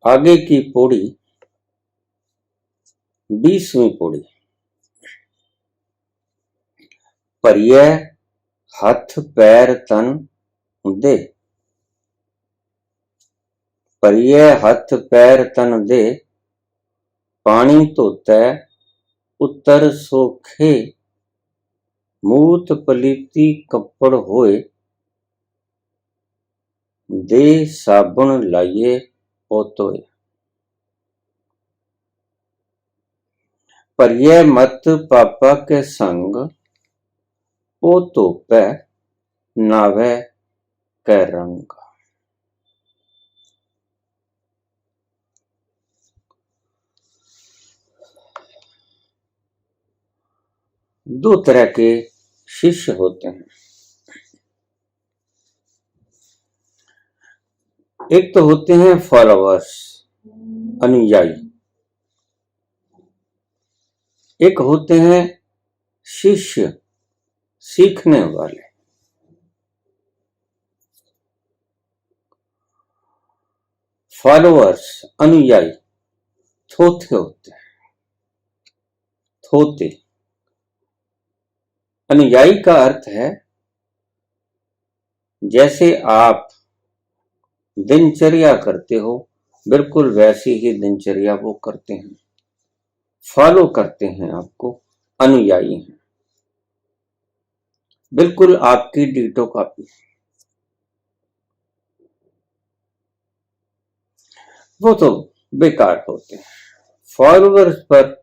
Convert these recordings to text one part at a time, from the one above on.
आगे की पौड़ी 20वीं पौड़ी। परिये हथ पैर तन दे, परिये हथ पैर तन दे, पानी धोतै उत्तर सोखे, मूत पलीती कपड़ होए, दे साबुन लाइए पोतोए। परिये मत पापा के संग, ओ धोपै नावे कै रंग। दो तरह के शिष्य होते हैं। एक तो होते हैं फॉलोअर्स, अनुयायी। एक होते हैं शिष्य, सीखने वाले। फॉलोअर्स, अनुयायी थोथे होते हैं। थोते। अनुयायी का अर्थ है जैसे आप दिनचर्या करते हो, बिल्कुल वैसी ही दिनचर्या वो करते हैं, फॉलो करते हैं आपको, अनुयायी हैं, बिल्कुल आपकी डिटो कॉपी। वो तो बेकार होते हैं। फॉलोअर्स पर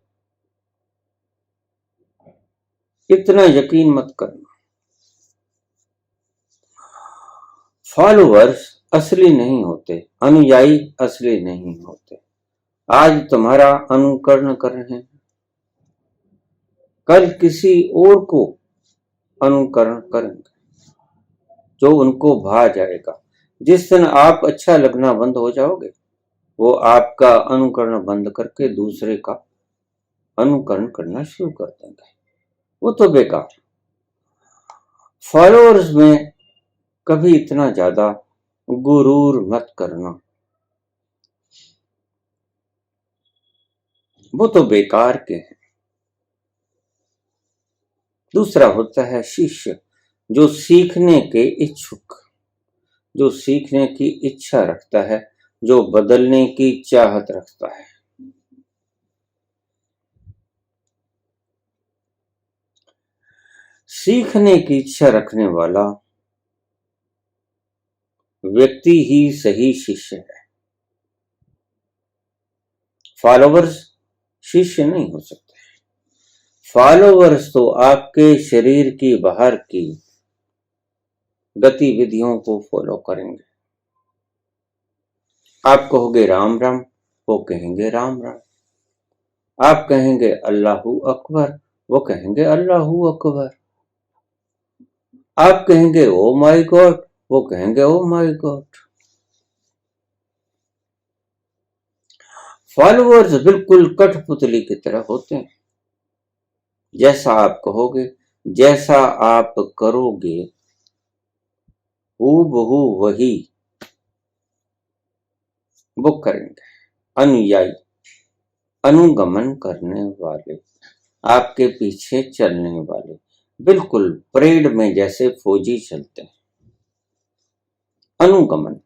इतना यकीन मत करना। फॉलोअर्स असली नहीं होते, अनुयायी असली नहीं होते। आज तुम्हारा अनुकरण कर रहे हैं, कल किसी और को अनुकरण करेंगे जो उनको भा जाएगा। जिस दिन आप अच्छा लगना बंद हो जाओगे, वो आपका अनुकरण बंद करके दूसरे का अनुकरण करना शुरू कर देंगे। वो तो बेकार। फॉलोअर्स में कभी इतना ज्यादा गुरूर मत करना, वो तो बेकार के हैं। दूसरा होता है शिष्य, जो सीखने के इच्छुक, जो सीखने की इच्छा रखता है, जो बदलने की चाहत रखता है। सीखने की इच्छा रखने वाला व्यक्ति ही सही शिष्य है। फॉलोवर्स शिष्य नहीं हो सकते। फॉलोवर्स तो आपके शरीर की बाहर की गतिविधियों को फॉलो करेंगे। आप कहोगे राम राम, वो कहेंगे राम राम। आप कहेंगे अल्लाहू अकबर, वो कहेंगे अल्लाहू अकबर। आप कहेंगे ओ माय गॉड, वो कहेंगे ओ माय गॉड। फॉलोअर्स बिल्कुल कठपुतली की तरह होते हैं। जैसा आप कहोगे, जैसा आप करोगे, हूबहू वही वो करेंगे। अनुयायी, अनुगमन करने वाले, आपके पीछे चलने वाले, बिल्कुल परेड में जैसे फौजी चलते हैं। अनुगमन।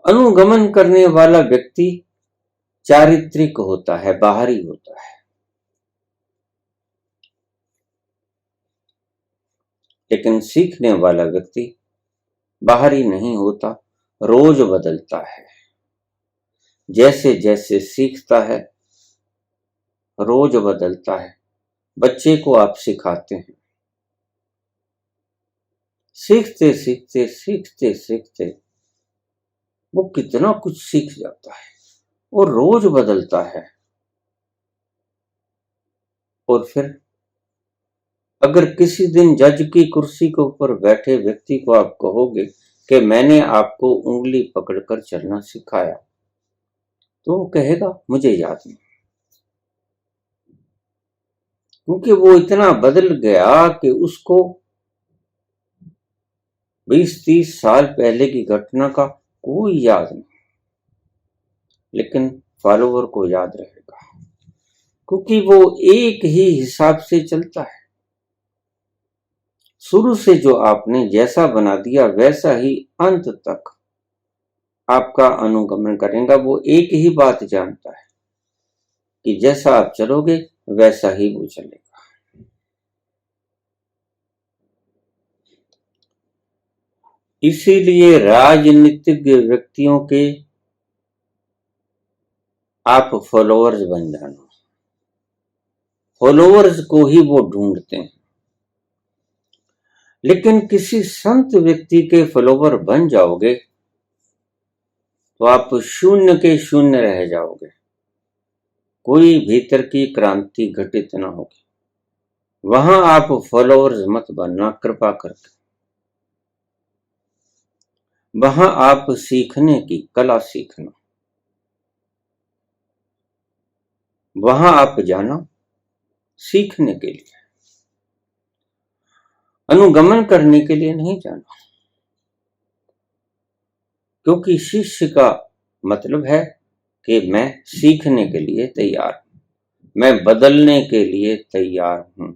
अनुगमन करने वाला व्यक्ति चारित्रिक होता है, बाहरी होता है, लेकिन सीखने वाला व्यक्ति बाहरी नहीं होता, रोज बदलता है। जैसे जैसे सीखता है, रोज बदलता है। बच्चे को आप सिखाते हैं, सीखते सीखते सीखते सीखते वो कितना कुछ सीख जाता है और रोज बदलता है। और फिर अगर किसी दिन जज की कुर्सी के ऊपर बैठे व्यक्ति को आप कहोगे कि मैंने आपको उंगली पकड़कर चलना सिखाया, तो वो कहेगा मुझे याद नहीं, क्योंकि वो इतना बदल गया कि उसको 20-30 साल पहले की घटना का कोई याद नहीं, लेकिन फॉलोवर को याद रहेगा, क्योंकि वो एक ही हिसाब से चलता है। शुरू से जो आपने जैसा बना दिया वैसा ही अंत तक आपका अनुगमन करेगा। वो एक ही बात जानता है कि जैसा आप चलोगे वैसा ही वो चलेगा। इसीलिए राजनीतिक व्यक्तियों के आप फॉलोअर्स बन जाना। फॉलोअर्स को ही वो ढूंढते हैं, लेकिन किसी संत व्यक्ति के फॉलोवर बन जाओगे तो आप शून्य के शून्य रह जाओगे। कोई भीतर की क्रांति घटित न होगी। वहां आप फॉलोअर्स मत बनना कृपा करके। वहां आप सीखने की कला सीखना। वहां आप जाना सीखने के लिए, अनुगमन करने के लिए नहीं जाना। क्योंकि शिष्य का मतलब है कि मैं सीखने के लिए तैयार हूं, मैं बदलने के लिए तैयार हूं।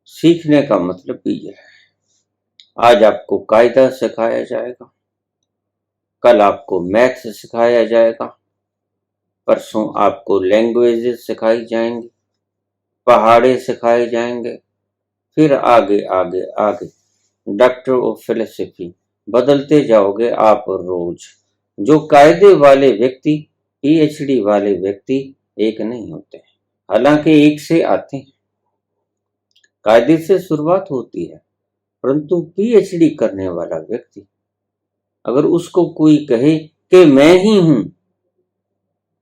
सीखने का मतलब भी यह है। आज आपको कायदा सिखाया जाएगा, कल आपको मैथ्स सिखाया जाएगा, परसों आपको लैंग्वेजेस सिखाई जाएंगी, पहाड़े सिखाए जाएंगे, फिर आगे आगे आगे डॉक्टर ऑफ फिलोसफी बदलते जाओगे आप रोज। जो कायदे वाले व्यक्ति, पीएचडी वाले व्यक्ति एक नहीं होते, हालांकि एक से आते हैं। कायदे से शुरुआत होती है, परंतु पीएचडी करने वाला व्यक्ति अगर उसको कोई कहे कि मैं ही हूं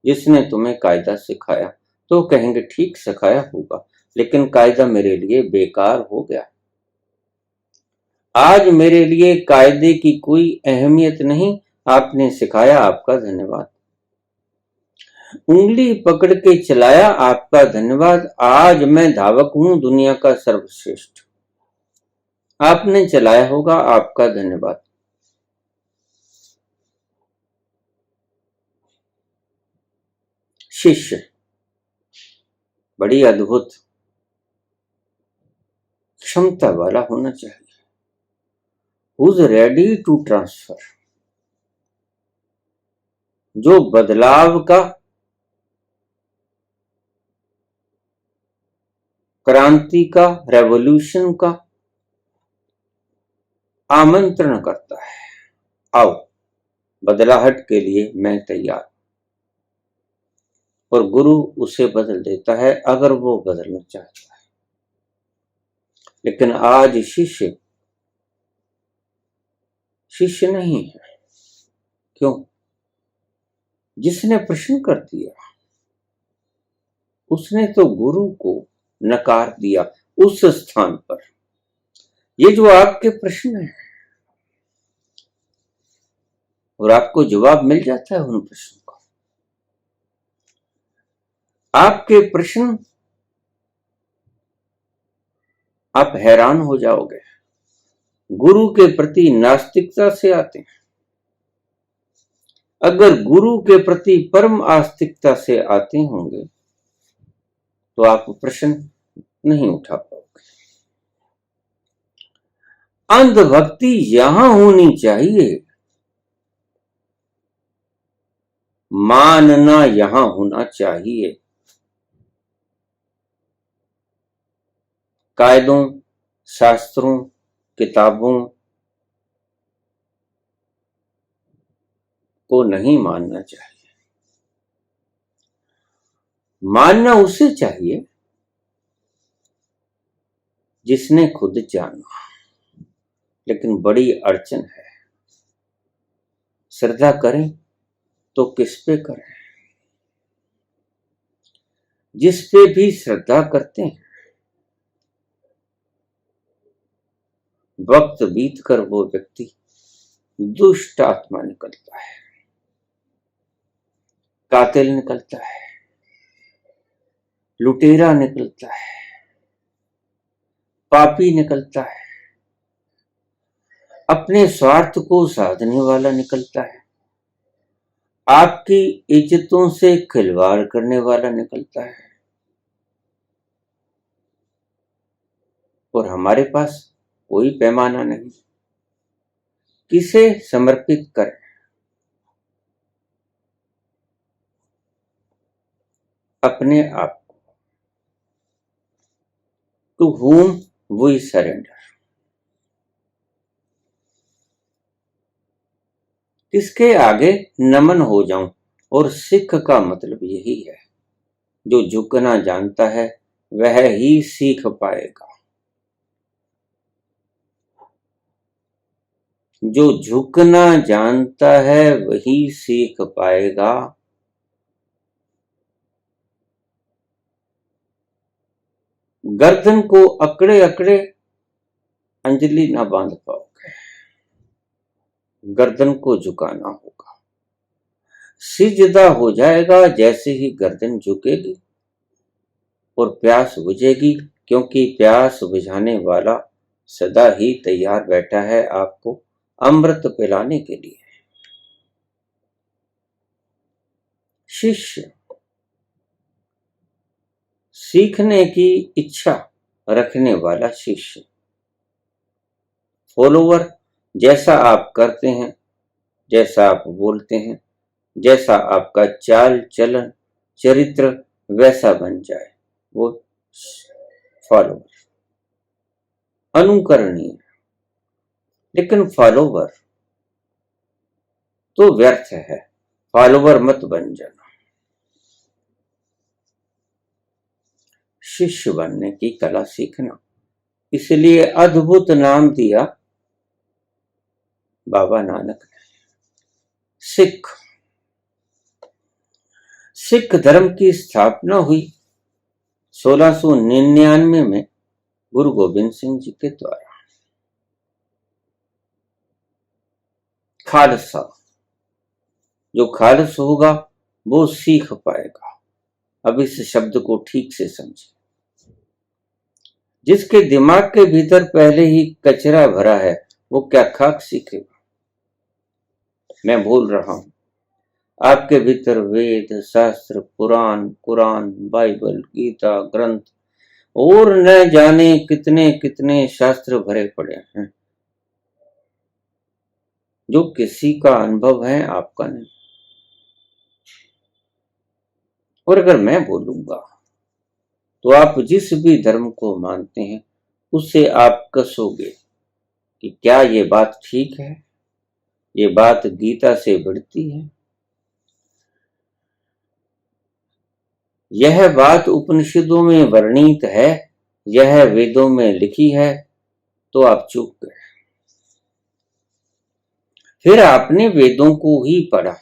जिसने तुम्हें कायदा सिखाया, तो कहेंगे ठीक सिखाया होगा, लेकिन कायदा मेरे लिए बेकार हो गया। आज मेरे लिए कायदे की कोई अहमियत नहीं, आपने सिखाया, आपका धन्यवाद। उंगली पकड़ के चलाया, आपका धन्यवाद। आज मैं धावक हूं दुनिया का सर्वश्रेष्ठ। आपने चलाया होगा, आपका धन्यवाद। शिष्य बड़ी अद्भुत क्षमता वाला होना चाहिए। Who is ready to transfer, जो बदलाव का, क्रांति का, रेवोल्यूशन का आमंत्रण करता है। आओ, बदलाहट के लिए मैं तैयार। और गुरु उसे बदल देता है अगर वो बदलना चाहता है। लेकिन आज शिष्य शिष्य नहीं है। क्यों? जिसने प्रश्न कर दिया उसने तो गुरु को नकार दिया उस स्थान पर। ये जो आपके प्रश्न है और आपको जवाब मिल जाता है उन प्रश्नों का। आपके प्रश्न, आप हैरान हो जाओगे, गुरु के प्रति नास्तिकता से आते हैं। अगर गुरु के प्रति परम आस्तिकता से आते होंगे तो आप प्रश्न नहीं उठा पाओगे। अंधभक्ति यहां होनी चाहिए, मानना यहां होना चाहिए। कायदों, शास्त्रों, किताबों को नहीं मानना चाहिए। मानना उसे चाहिए जिसने खुद जाना। लेकिन बड़ी अड़चन है, श्रद्धा करें तो किस पे करें? जिस पे भी श्रद्धा करते हैं, वक्त बीतकर वो व्यक्ति दुष्ट आत्मा निकलता है, कातिल निकलता है, लुटेरा निकलता है, पापी निकलता है, अपने स्वार्थ को साधने वाला निकलता है, आपकी इज्जतों से खिलवाड़ करने वाला निकलता है। और हमारे पास कोई पैमाना नहीं, किसे समर्पित करें। अपने आप को। To whom we surrender। किसके आगे नमन हो जाऊं। और सिख का मतलब यही है, जो झुकना जानता है वह ही सीख पाएगा। जो झुकना जानता है वही सीख पाएगा। गर्दन को अकड़े अकड़े अंजलि ना बांध पाओगे, गर्दन को झुकाना होगा। सिजदा हो जाएगा जैसे ही गर्दन झुकेगी और प्यास बुझेगी, क्योंकि प्यास बुझाने वाला सदा ही तैयार बैठा है आपको अमृत पिलाने के लिए। शिष्य सीखने की इच्छा रखने वाला शिष्य। फॉलोवर जैसा आप करते हैं, जैसा आप बोलते हैं, जैसा आपका चाल चलन चरित्र वैसा बन जाए, वो फॉलोवर। अनुकरणीय। लेकिन फॉलोवर तो व्यर्थ है, फॉलोवर मत बन जाना। शिष्य बनने की कला सीखना, इसलिए अद्भुत नाम दिया बाबा नानक ने, सिख। सिख धर्म की स्थापना हुई 1699 में गुरु गोबिंद सिंह जी के द्वारा। खालसा, जो खालस होगा वो सीख पाएगा। अब इस शब्द को ठीक से समझे। जिसके दिमाग के भीतर पहले ही कचरा भरा है वो क्या खाक सीखेगा। मैं बोल रहा हूं, आपके भीतर वेद शास्त्र पुराण कुरान बाइबल गीता ग्रंथ और न जाने कितने कितने शास्त्र भरे पड़े हैं, जो किसी का अनुभव है आपका नहीं। और अगर मैं बोलूंगा तो आप जिस भी धर्म को मानते हैं उससे आप कसोगे कि क्या ये बात ठीक है, ये बात गीता से भिड़ती है, यह बात उपनिषदों में वर्णित है, यह वेदों में लिखी है, तो आप चूक गए। फिर आपने वेदों को ही पढ़ा,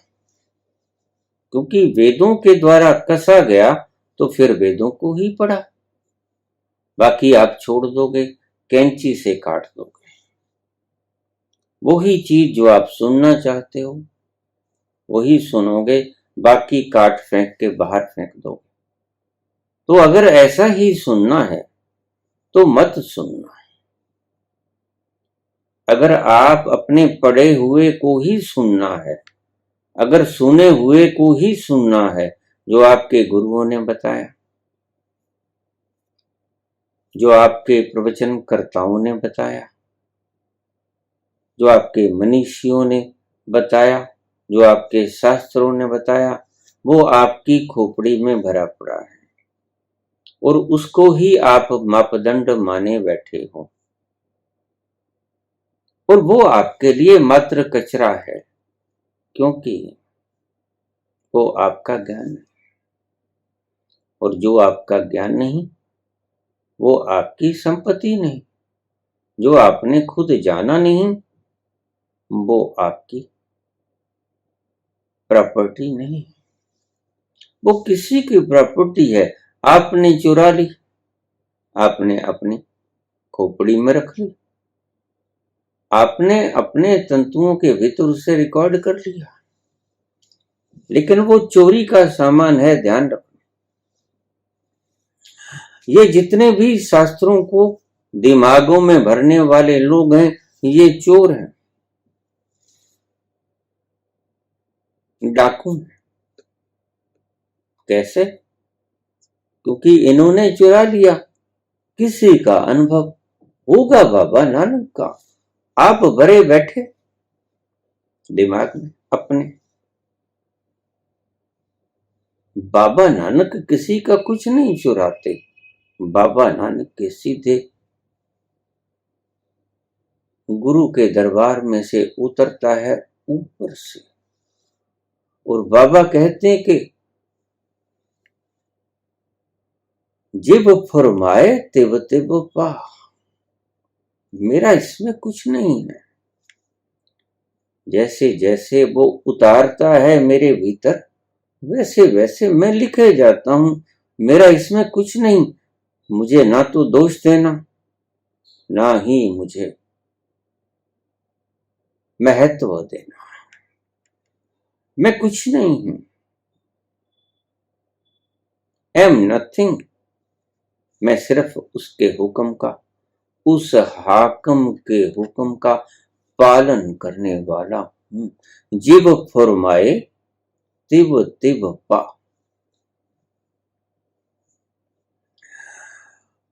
क्योंकि वेदों के द्वारा कसा गया तो फिर वेदों को ही पढ़ा। बाकी आप छोड़ दोगे, कैंची से काट दोगे। वही चीज जो आप सुनना चाहते हो वही सुनोगे, बाकी काट फेंक के बाहर फेंक दोगे। तो अगर ऐसा ही सुनना है तो मत सुनना। अगर आप अपने पढ़े हुए को ही सुनना है, अगर सुने हुए को ही सुनना है, जो आपके गुरुओं ने बताया, जो आपके प्रवचनकर्ताओं ने बताया, जो आपके मनीषियों ने बताया, जो आपके शास्त्रों ने बताया, वो आपकी खोपड़ी में भरा पड़ा है और उसको ही आप मापदंड माने बैठे हो। और वो आपके लिए मात्र कचरा है, क्योंकि वो आपका ज्ञान है। और जो आपका ज्ञान नहीं वो आपकी संपत्ति नहीं, जो आपने खुद जाना नहीं वो आपकी प्रॉपर्टी नहीं, वो किसी की प्रॉपर्टी है। आपने चुरा ली, आपने अपनी खोपड़ी में रख ली, आपने अपने तंतुओं के भीतर उसे रिकॉर्ड कर लिया, लेकिन वो चोरी का सामान है, ध्यान रखो। ये जितने भी शास्त्रों को दिमागों में भरने वाले लोग हैं, ये चोर हैं, डाकू हैं। कैसे? क्योंकि इन्होंने चुरा लिया। किसी का अनुभव होगा बाबा नानक का, आप भरे बैठे दिमाग में अपने। बाबा नानक किसी का कुछ नहीं चुराते। बाबा नानक के सीधे गुरु के दरबार में से उतरता है ऊपर से। और बाबा कहते हैं कि जिब फरमाए तिब तिब पा। मेरा इसमें कुछ नहीं है। जैसे जैसे वो उतारता है मेरे भीतर, वैसे वैसे मैं लिखे जाता हूं। मेरा इसमें कुछ नहीं। मुझे ना तो दोष देना, ना ही मुझे महत्व देना। मैं कुछ नहीं हूं। Am nothing. मैं सिर्फ उसके हुक्म का, उस हाकम के हुक्म का पालन करने वाला हूं। जिब फरमाए तिब तिब पा।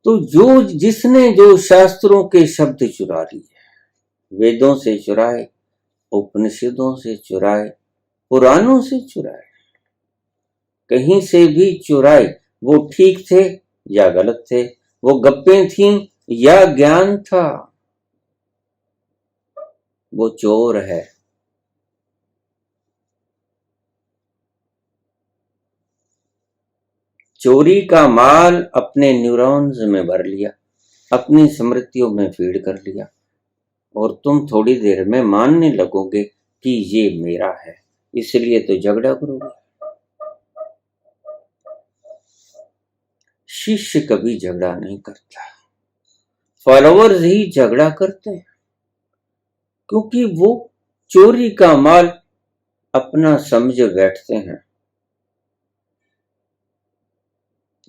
तो जिसने जो शास्त्रों के शब्द चुरा लिए, वेदों से चुराए, उपनिषदों से चुराए, पुराणों से चुराए, कहीं से भी चुराए, वो ठीक थे या गलत थे, वो गप्पें थीं या ज्ञान था, वो चोर है। चोरी का माल अपने न्यूरॉन्स में भर लिया, अपनी स्मृतियों में फीड कर लिया, और तुम थोड़ी देर में मानने लगोगे कि ये मेरा है, इसलिए तो झगड़ा करोगे। शिष्य कभी झगड़ा नहीं करता, फॉलोअर्स ही झगड़ा करते हैं, क्योंकि वो चोरी का माल अपना समझ बैठते हैं,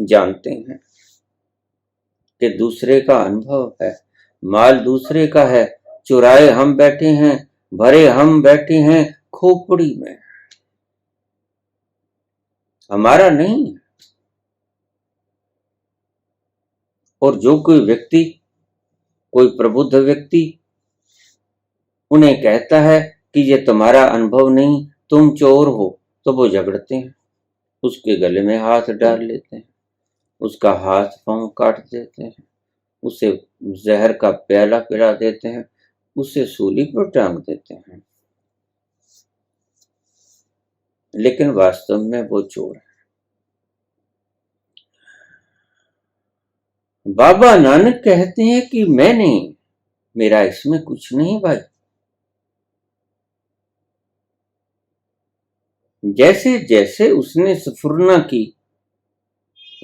जानते हैं कि दूसरे का अनुभव है, माल दूसरे का है, चुराए हम बैठे हैं, भरे हम बैठे हैं खोपड़ी में, हमारा नहीं। और जो कोई व्यक्ति, कोई प्रबुद्ध व्यक्ति उन्हें कहता है कि ये तुम्हारा अनुभव नहीं, तुम चोर हो, तो वो झगड़ते हैं, उसके गले में हाथ डाल लेते हैं, उसका हाथ पांव काट देते हैं, उसे जहर का प्याला पिला देते हैं, उसे सूली पर टांग देते हैं, लेकिन वास्तव में वो चोर है। बाबा नानक कहते हैं कि मैं नहीं, मेरा इसमें कुछ नहीं भाई। जैसे जैसे उसने स्फुरना की,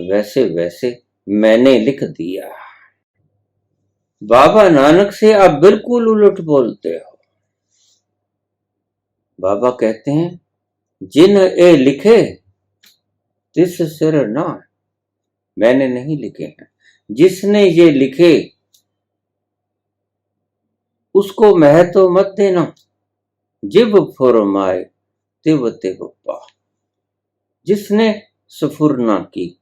वैसे वैसे मैंने लिख दिया। बाबा नानक से आप बिल्कुल उलट बोलते हो। बाबा कहते हैं जिन ए लिखे तिस सिर ना। मैंने नहीं लिखे हैं, जिसने ये लिखे उसको महत्व मत देना। जिब फुरमाए तिब तिब पा। जिसने स्फुरना की,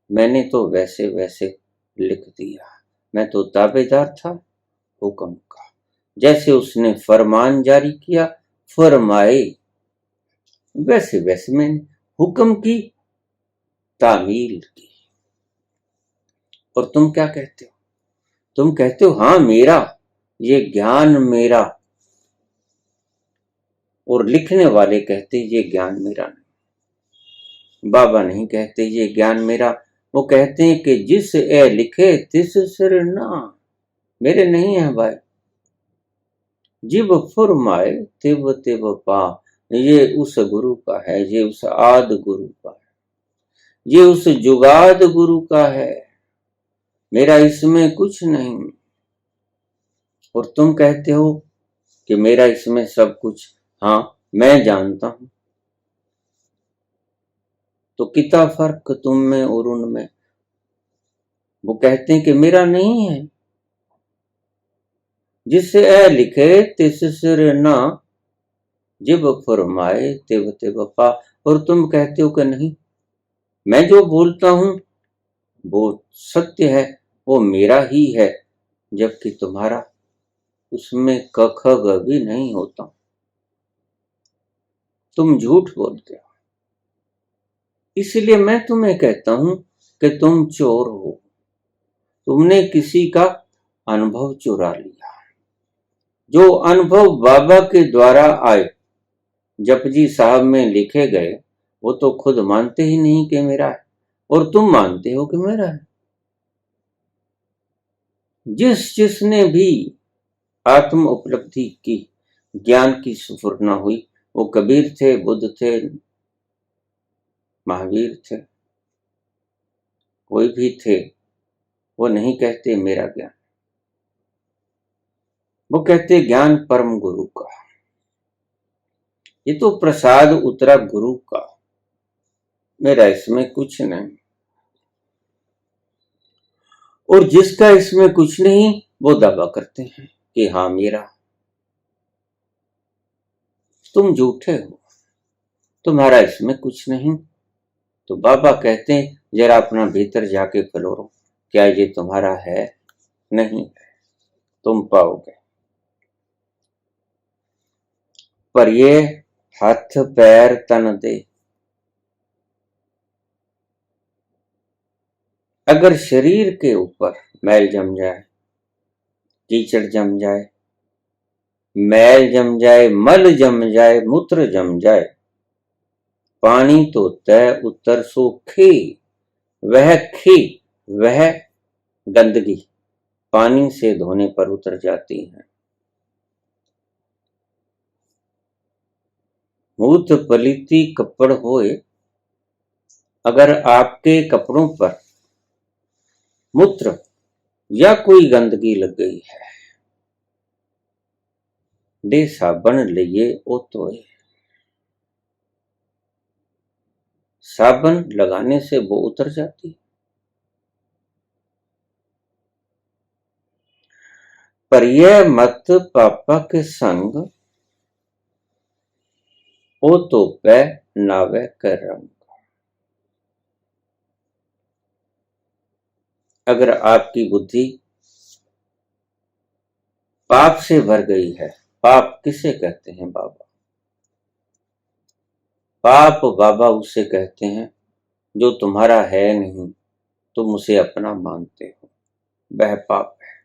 मैंने तो वैसे वैसे लिख दिया। मैं तो ताबेदार था हुक्म का। जैसे उसने फरमान जारी किया, फरमाए, वैसे वैसे मैंने हुक्म की तामील की। और तुम क्या कहते हो? तुम कहते हो हाँ मेरा, ये ज्ञान मेरा, और लिखने वाले कहते ये ज्ञान मेरा नहीं। बाबा नहीं कहते ये ज्ञान मेरा, वो कहते हैं कि जिस ए लिखे तिस सिर ना। मेरे नहीं है भाई। जिब फुरमाए तिब तिब पा। ये उस गुरु का है, ये उस आद गुरु का है, ये उस जुगाद गुरु का है। मेरा इसमें कुछ नहीं। और तुम कहते हो कि मेरा इसमें सब कुछ। हाँ मैं जानता हूं। तो कितना फर्क तुम में और उनमें। वो कहते हैं कि मेरा नहीं है, जिसे ऐ लिखे तिस सिर न, जिब फरमाए तिब तिब पा। और तुम कहते हो कि नहीं, मैं जो बोलता हूं वो सत्य है, वो मेरा ही है, जबकि तुम्हारा उसमें क ख ग भी नहीं होता। तुम झूठ बोलते हो, इसलिए मैं तुम्हें कहता हूं कि तुम चोर हो। तुमने किसी का अनुभव चुरा लिया। जो अनुभव बाबा के द्वारा आए, जपजी साहब में लिखे गए, वो तो खुद मानते ही नहीं कि मेरा है, और तुम मानते हो कि मेरा है। जिसने भी आत्म उपलब्धि की, ज्ञान की स्फुरना हुई, वो कबीर थे, बुद्ध थे, महावीर थे, कोई भी थे, वो नहीं कहते मेरा ज्ञान, वो कहते ज्ञान परम गुरु का। ये तो प्रसाद उतरा गुरु का, मेरा इसमें कुछ नहीं। और जिसका इसमें कुछ नहीं, वो दावा करते हैं कि हाँ मेरा। तुम झूठे हो, तुम्हारा इसमें कुछ नहीं। तो बाबा कहते हैं जरा अपना भीतर जाके फलोरो, क्या ये तुम्हारा है? नहीं है, तुम पाओगे। पर ये हाथ पैर तन दे, अगर शरीर के ऊपर मैल जम जाए, कीचड़ जम जाए, मैल जम जाए, मल जम जाए, मूत्र जम जाए, पानी तो तय उतर सो खे। वह खे, वह गंदगी पानी से धोने पर उतर जाती है। मूत पलीती कपड़ होए, अगर आपके कपड़ों पर मूत्र या कोई गंदगी लग गई है, दे साबन लिए ओ तोए। साबन लगाने से वो उतर जाती। पर यह मत पापा के संग, ओ तो पै नावे कर रंग। अगर आपकी बुद्धि पाप से भर गई है, पाप किसे कहते हैं बाबा? पाप बाबा उसे कहते हैं जो तुम्हारा है नहीं, तुम उसे अपना मानते हो, वह पाप है।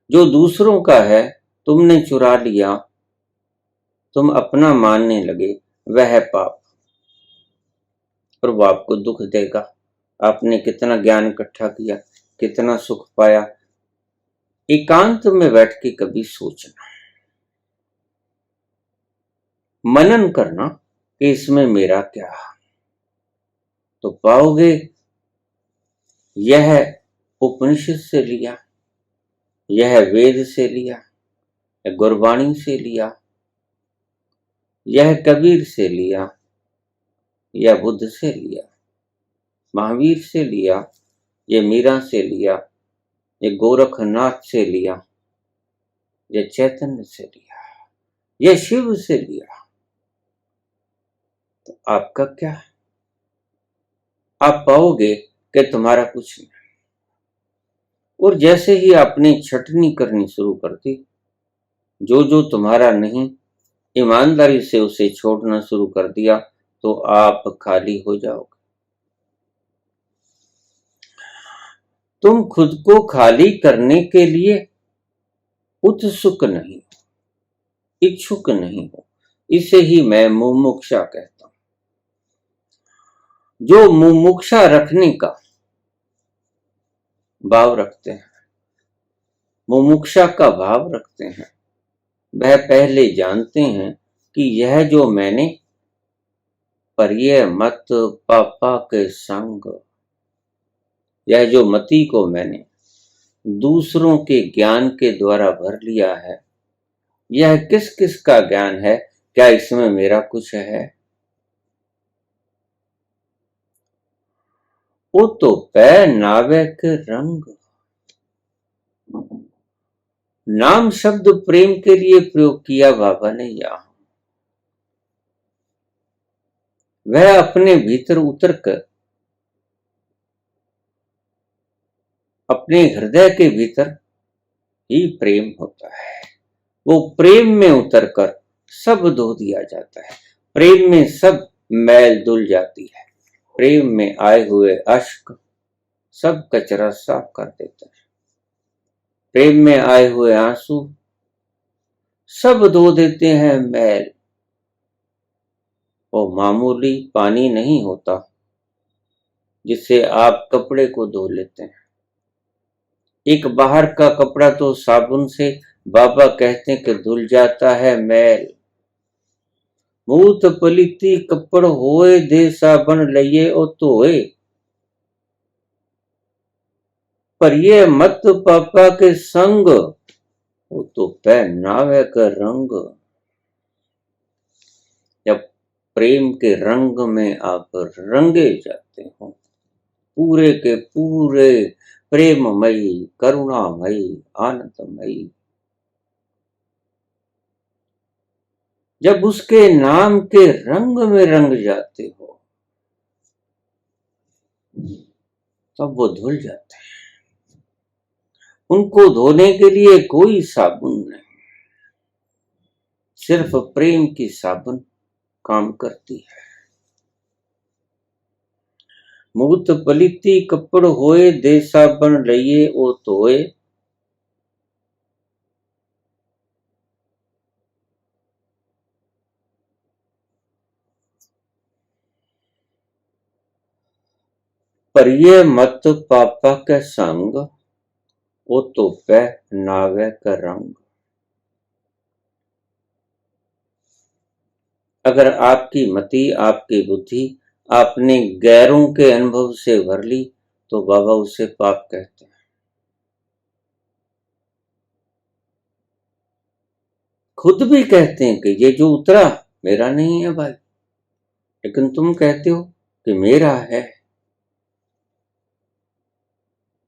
जो दूसरों का है, तुमने चुरा लिया, तुम अपना मानने लगे, वह पाप। और वो आपको दुख देगा। आपने कितना ज्ञान इकट्ठा किया, कितना सुख पाया, एकांत में बैठ के कभी सोचना, मनन करना कि इसमें मेरा क्या, तो पाओगे यह उपनिषद से लिया, यह वेद से लिया, यह गुरबाणी से लिया, यह कबीर से लिया, यह बुद्ध से लिया, महावीर से लिया, ये मीरा से लिया, ये गोरखनाथ से लिया, ये चैतन्य से लिया, ये शिव से लिया, तो आपका क्या? आप पाओगे कि तुम्हारा कुछ नहीं। और जैसे ही आपने छटनी करनी शुरू कर दी, जो जो तुम्हारा नहीं, ईमानदारी से उसे छोड़ना शुरू कर दिया, तो आप खाली हो जाओगे। तुम खुद को खाली करने के लिए उत्सुक नहीं, इच्छुक नहीं हो, इसे ही मैं मुमुक्षा कहता हूं। जो मुमुक्षा रखने का भाव रखते हैं, मुमुक्षा का भाव रखते हैं, वह पहले जानते हैं कि यह जो मैंने पर यह मत पापा के संग, यह जो मति को मैंने दूसरों के ज्ञान के द्वारा भर लिया है, यह किस किस का ज्ञान है? क्या इसमें मेरा कुछ है? वो तो पै नावे के रंग, नाम शब्द प्रेम के लिए प्रयोग किया बाबा ने यहां। वह अपने भीतर उतरकर अपने हृदय के भीतर ही प्रेम होता है। वो प्रेम में उतरकर सब धो दिया जाता है। प्रेम में सब मैल धुल जाती है। प्रेम में आए हुए अश्क सब कचरा साफ कर देता है। प्रेम में आए हुए आंसू सब धो देते हैं मैल। वो मामूली पानी नहीं होता जिससे आप कपड़े को धो लेते हैं। एक बाहर का कपड़ा तो साबुन से बाबा कहते हैं कि धुल जाता है मैल। मूत पलिती कपड़ होए दे साबन लइए ओ धोए, पर ये मत पापा के संग वो तो पहनावे का रंग। जब प्रेम के रंग में आप रंगे जाते हो, पूरे के पूरे प्रेममयी, करुणामयी, आनंदमयी, जब उसके नाम के रंग में रंग जाते हो तब वो धुल जाते हैं। उनको धोने के लिए कोई साबुन नहीं, सिर्फ प्रेम की साबुन काम करती है। मूत पलिती कपड़ होए दे साबन लइए ओ धोए, पर ये मत पापा के संग वो तो पहनावे का रंग। अगर आपकी मति, आपकी बुद्धि आपने गैरों के अनुभव से भर ली तो बाबा उसे पाप कहते हैं। खुद भी कहते हैं कि ये जो उतरा मेरा नहीं है भाई, लेकिन तुम कहते हो कि मेरा है।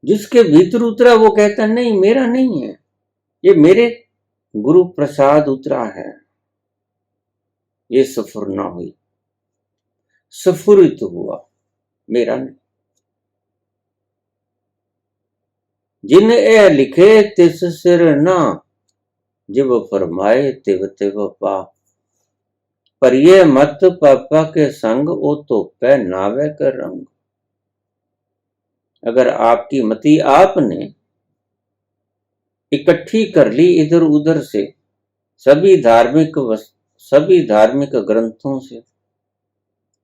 जिसके भीतर उतरा वो कहता नहीं मेरा नहीं है, ये मेरे गुरु प्रसाद उतरा है। ये सफुरना हुई, सफुरित हुआ, मेरा नहीं। जिन ए लिखे तिस सिर ना, जब फरमाए तिव तिव पा, पर ये मत पापा के संग ओ तो पहनावे का रंग। अगर आपकी मति आपने इकट्ठी कर ली इधर उधर से, सभी धार्मिक ग्रंथों से,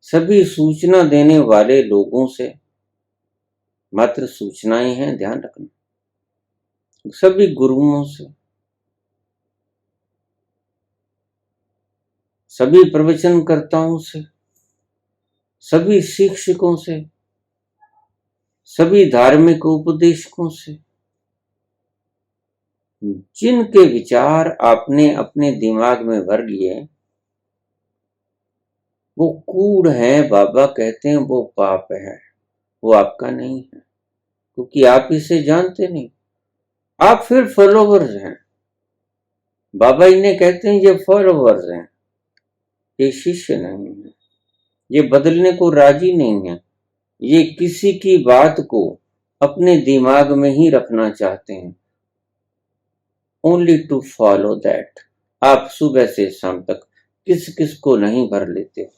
सभी सूचना देने वाले लोगों से, मात्र सूचनाएं हैं ध्यान रखना, सभी गुरुओं से, सभी प्रवचनकर्ताओं से, सभी शिक्षकों से, सभी धार्मिक उपदेशकों से, जिनके विचार आपने अपने दिमाग में भर लिए वो कूड़ है। बाबा कहते हैं वो पाप है, वो आपका नहीं है, क्योंकि आप इसे जानते नहीं। आप फिर फॉलोवर्स हैं। बाबा इन्हें कहते हैं ये फॉलोवर्स हैं, ये शिष्य नहीं है, ये बदलने को राजी नहीं है, ये किसी की बात को अपने दिमाग में ही रखना चाहते हैं, ओनली टू फॉलो दैट। आप सुबह से शाम तक किस किस को नहीं भर लेते,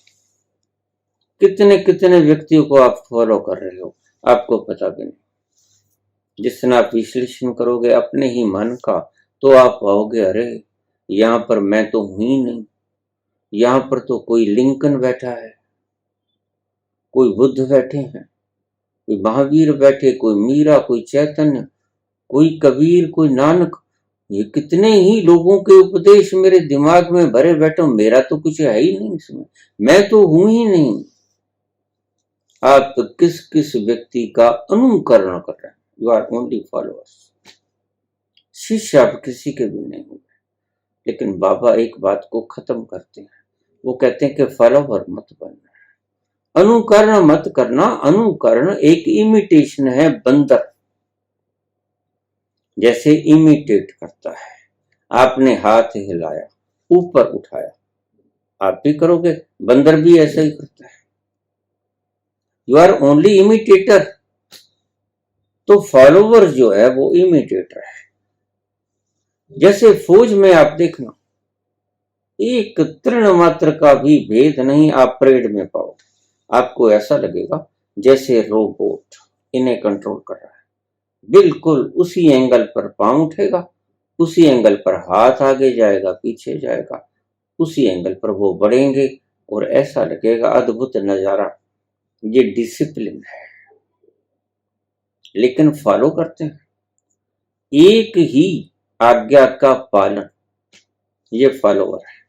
कितने कितने व्यक्तियों को आप फॉलो कर रहे हो आपको पता भी नहीं। जिस दिन आप विश्लेषण करोगे अपने ही मन का तो आप पाओगे अरे यहां पर मैं तो हूं ही नहीं, यहां पर तो कोई लिंकन बैठा है, कोई बुद्ध बैठे हैं, कोई महावीर बैठे, कोई मीरा, कोई चैतन्य, कोई कबीर, कोई नानक। ये कितने ही लोगों के उपदेश मेरे दिमाग में भरे बैठे, मेरा तो कुछ है ही नहीं इसमें, मैं तो हूं ही नहीं। आप किस किस व्यक्ति का अनुकरण कर रहे हैं? You are only followers. शिष्य आप किसी के भी नहीं होंगे। लेकिन बाबा एक बात को खत्म करते हैं, वो कहते हैं कि फॉलोवर मत बनना, अनुकरण मत करना। अनुकरण एक इमिटेशन है बंदर। जैसे इमिटेट करता है। आपने हाथ हिलाया, ऊपर उठाया, आप भी करोगे, बंदर भी ऐसा ही करता है। You are only imitator. तो फॉलोवर जो है वो इमिटेटर है। जैसे फौज में आप देखना, एक तृण मात्र का भी भेद नहीं आप परेड में पाओगे। आपको ऐसा लगेगा जैसे रोबोट इन्हें कंट्रोल कर रहा है। बिल्कुल उसी एंगल पर पांव उठेगा, उसी एंगल पर हाथ आगे जाएगा, पीछे जाएगा, उसी एंगल पर वो बढ़ेंगे और ऐसा लगेगा अद्भुत नजारा। ये डिसिप्लिन है। लेकिन फॉलो करते हैं एक ही आज्ञा का पालन, ये फॉलोवर है।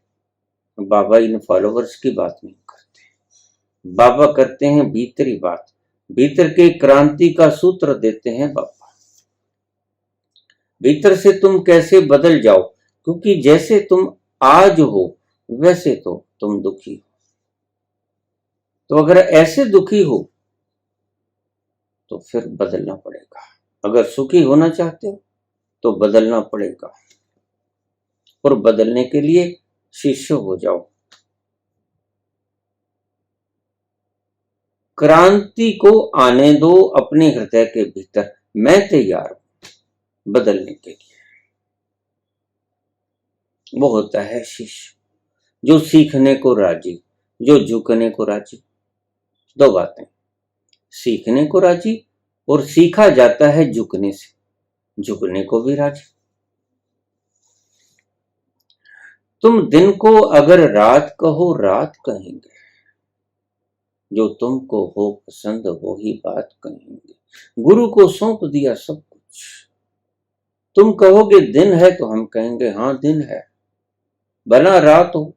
बाबा इन फॉलोवर्स की बात नहीं करते। बाबा करते हैं भीतरी बात, भीतर के क्रांति का सूत्र देते हैं बाबा। भीतर से तुम कैसे बदल जाओ, क्योंकि जैसे तुम आज हो वैसे तो तुम दुखी हो। तो अगर ऐसे दुखी हो तो फिर बदलना पड़ेगा। अगर सुखी होना चाहते हो तो बदलना पड़ेगा, और बदलने के लिए शिष्य हो जाओ। क्रांति को आने दो अपने हृदय के भीतर। मैं तैयार हूं बदलने के लिए। वो होता है शिष्य, जो सीखने को राजी, जो झुकने को राजी। दो बातें, सीखने को राजी और सीखा जाता है झुकने से, झुकने को भी राजी। तुम दिन को अगर रात कहो रात कहेंगे, जो तुमको हो पसंद वो ही बात कहेंगे। गुरु को सौंप दिया सब कुछ। तुम कहोगे दिन है तो हम कहेंगे हाँ दिन है, भला रात हो।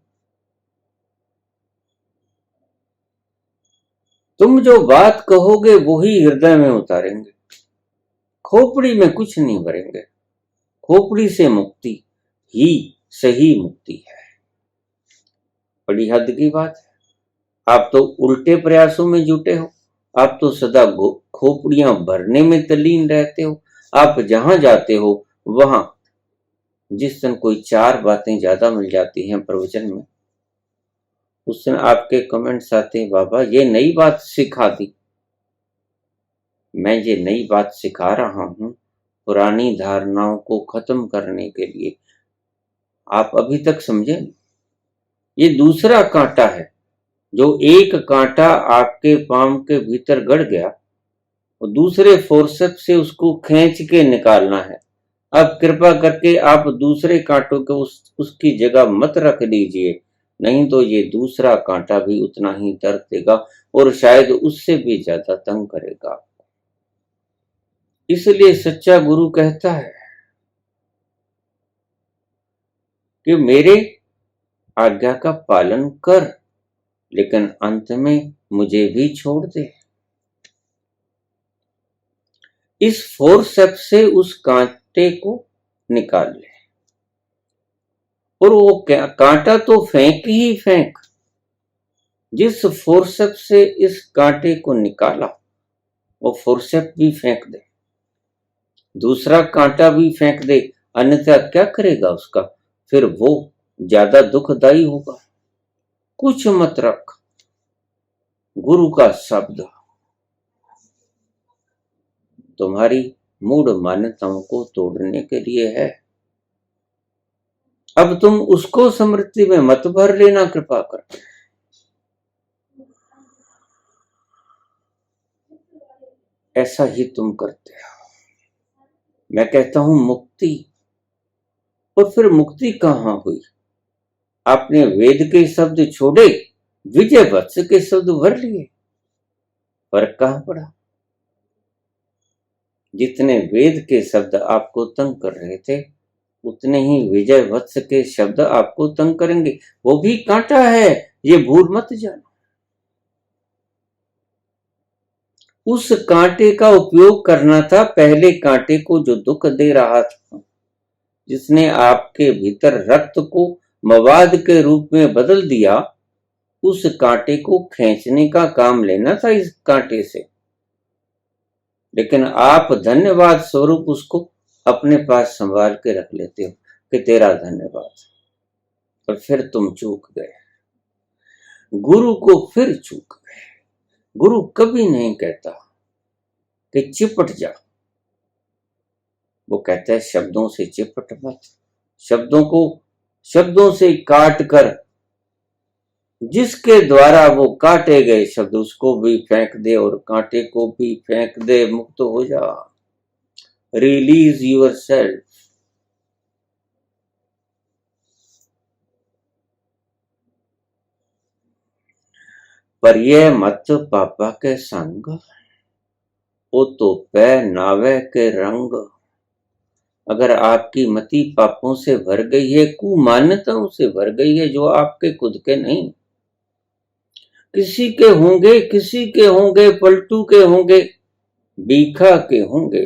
तुम जो बात कहोगे वो ही हृदय में उतारेंगे। खोपड़ी में कुछ नहीं भरेंगे। खोपड़ी से मुक्ति ही सही मुक्ति है। बड़ी हद की बात है। आप तो उल्टे प्रयासों में जुटे हो। आप तो सदा खोपड़ियां भरने में तल्लीन रहते हो। आप जहां जाते हो वहां जिस दिन कोई चार बातें ज्यादा मिल जाती हैं प्रवचन में, उस दिन आपके कमेंट्स आते हैं, बाबा ये नई बात सिखा दी। मैं ये नई बात सिखा रहा हूं पुरानी धारणाओं को खत्म करने के लिए। आप अभी तक समझे नहीं। ये दूसरा कांटा है। जो एक कांटा आपके पांव के भीतर गड़ गया, और दूसरे फोर्सेप्स से उसको खींच के निकालना है। अब कृपा करके आप दूसरे कांटों को उसकी जगह मत रख दीजिए, नहीं तो ये दूसरा कांटा भी उतना ही दर्द देगा और शायद उससे भी ज्यादा तंग करेगा। इसलिए सच्चा गुरु कहता है कि मेरे आज्ञा का पालन कर, लेकिन अंत में मुझे भी छोड़ दे। इस फोर्सेप्स से उस कांटे को निकाल ले, और वो कांटा तो फेंक ही फेंक। जिस फोर्सेप्स से इस कांटे को निकाला वो फोर्सेप भी फेंक दे, दूसरा कांटा भी फेंक दे, अन्यथा क्या करेगा उसका? फिर वो ज्यादा दुखदाई होगा। कुछ मत रख। गुरु का शब्द तुम्हारी मूढ़ मान्यताओं को तोड़ने के लिए है। अब तुम उसको स्मृति में मत भर लेना कृपा कर। ऐसा ही तुम करते हो। मैं कहता हूं मुक्ति, और फिर मुक्ति कहां हुई? आपने वेद के शब्द छोड़े, विजय वत्स के शब्द भर लिए। फर्क कहां पड़ा? जितने वेद के शब्द आपको तंग कर रहे थे, उतने ही विजय वत्स के शब्द आपको तंग करेंगे। वो भी कांटा है, ये भूल मत जाना। उस कांटे का उपयोग करना था पहले कांटे को जो दुख दे रहा था, जिसने आपके भीतर रक्त को मवाद के रूप में बदल दिया। उस कांटे को खींचने का काम लेना था इस कांटे से, लेकिन आप धन्यवाद स्वरूप उसको अपने पास संभाल के रख लेते हो कि तेरा धन्यवाद, और फिर तुम चूक गए, गुरु को फिर चूक गए। गुरु कभी नहीं कहता कि चिपट जा, वो कहता है शब्दों से चिपट मत, शब्दों से काट कर, जिसके द्वारा वो काटे गए शब्द उसको भी फेंक दे और कांटे को भी फेंक दे, मुक्त हो जा। Release yourself. पर ये मत पापा के संग, वो तो पै नावे के रंग। अगर आपकी मति पापों से भर गई है, कुमान्यताओं से भर गई है जो आपके खुद के नहीं, किसी के होंगे, पलटू के होंगे, बीखा के होंगे,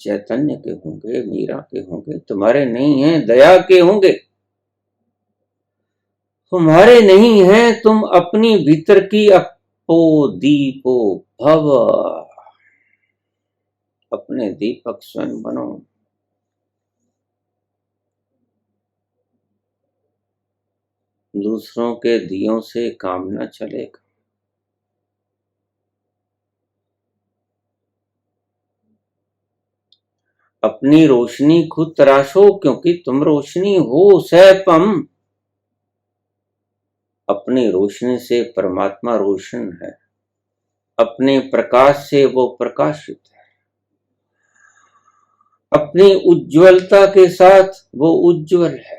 चैतन्य के होंगे, मीरा के होंगे, तुम्हारे नहीं है, दया के होंगे, तुम्हारे नहीं है। तुम अपनी भीतर की अपो दीपो भव, अपने दीपक स्वयं बनो। दूसरों के दियों से काम न चलेगा। अपनी रोशनी खुद तराशो, क्योंकि तुम रोशनी हो सैपम। अपनी रोशनी से परमात्मा रोशन है, अपने प्रकाश से वो प्रकाशित है, अपनी उज्ज्वलता के साथ वो उज्ज्वल है,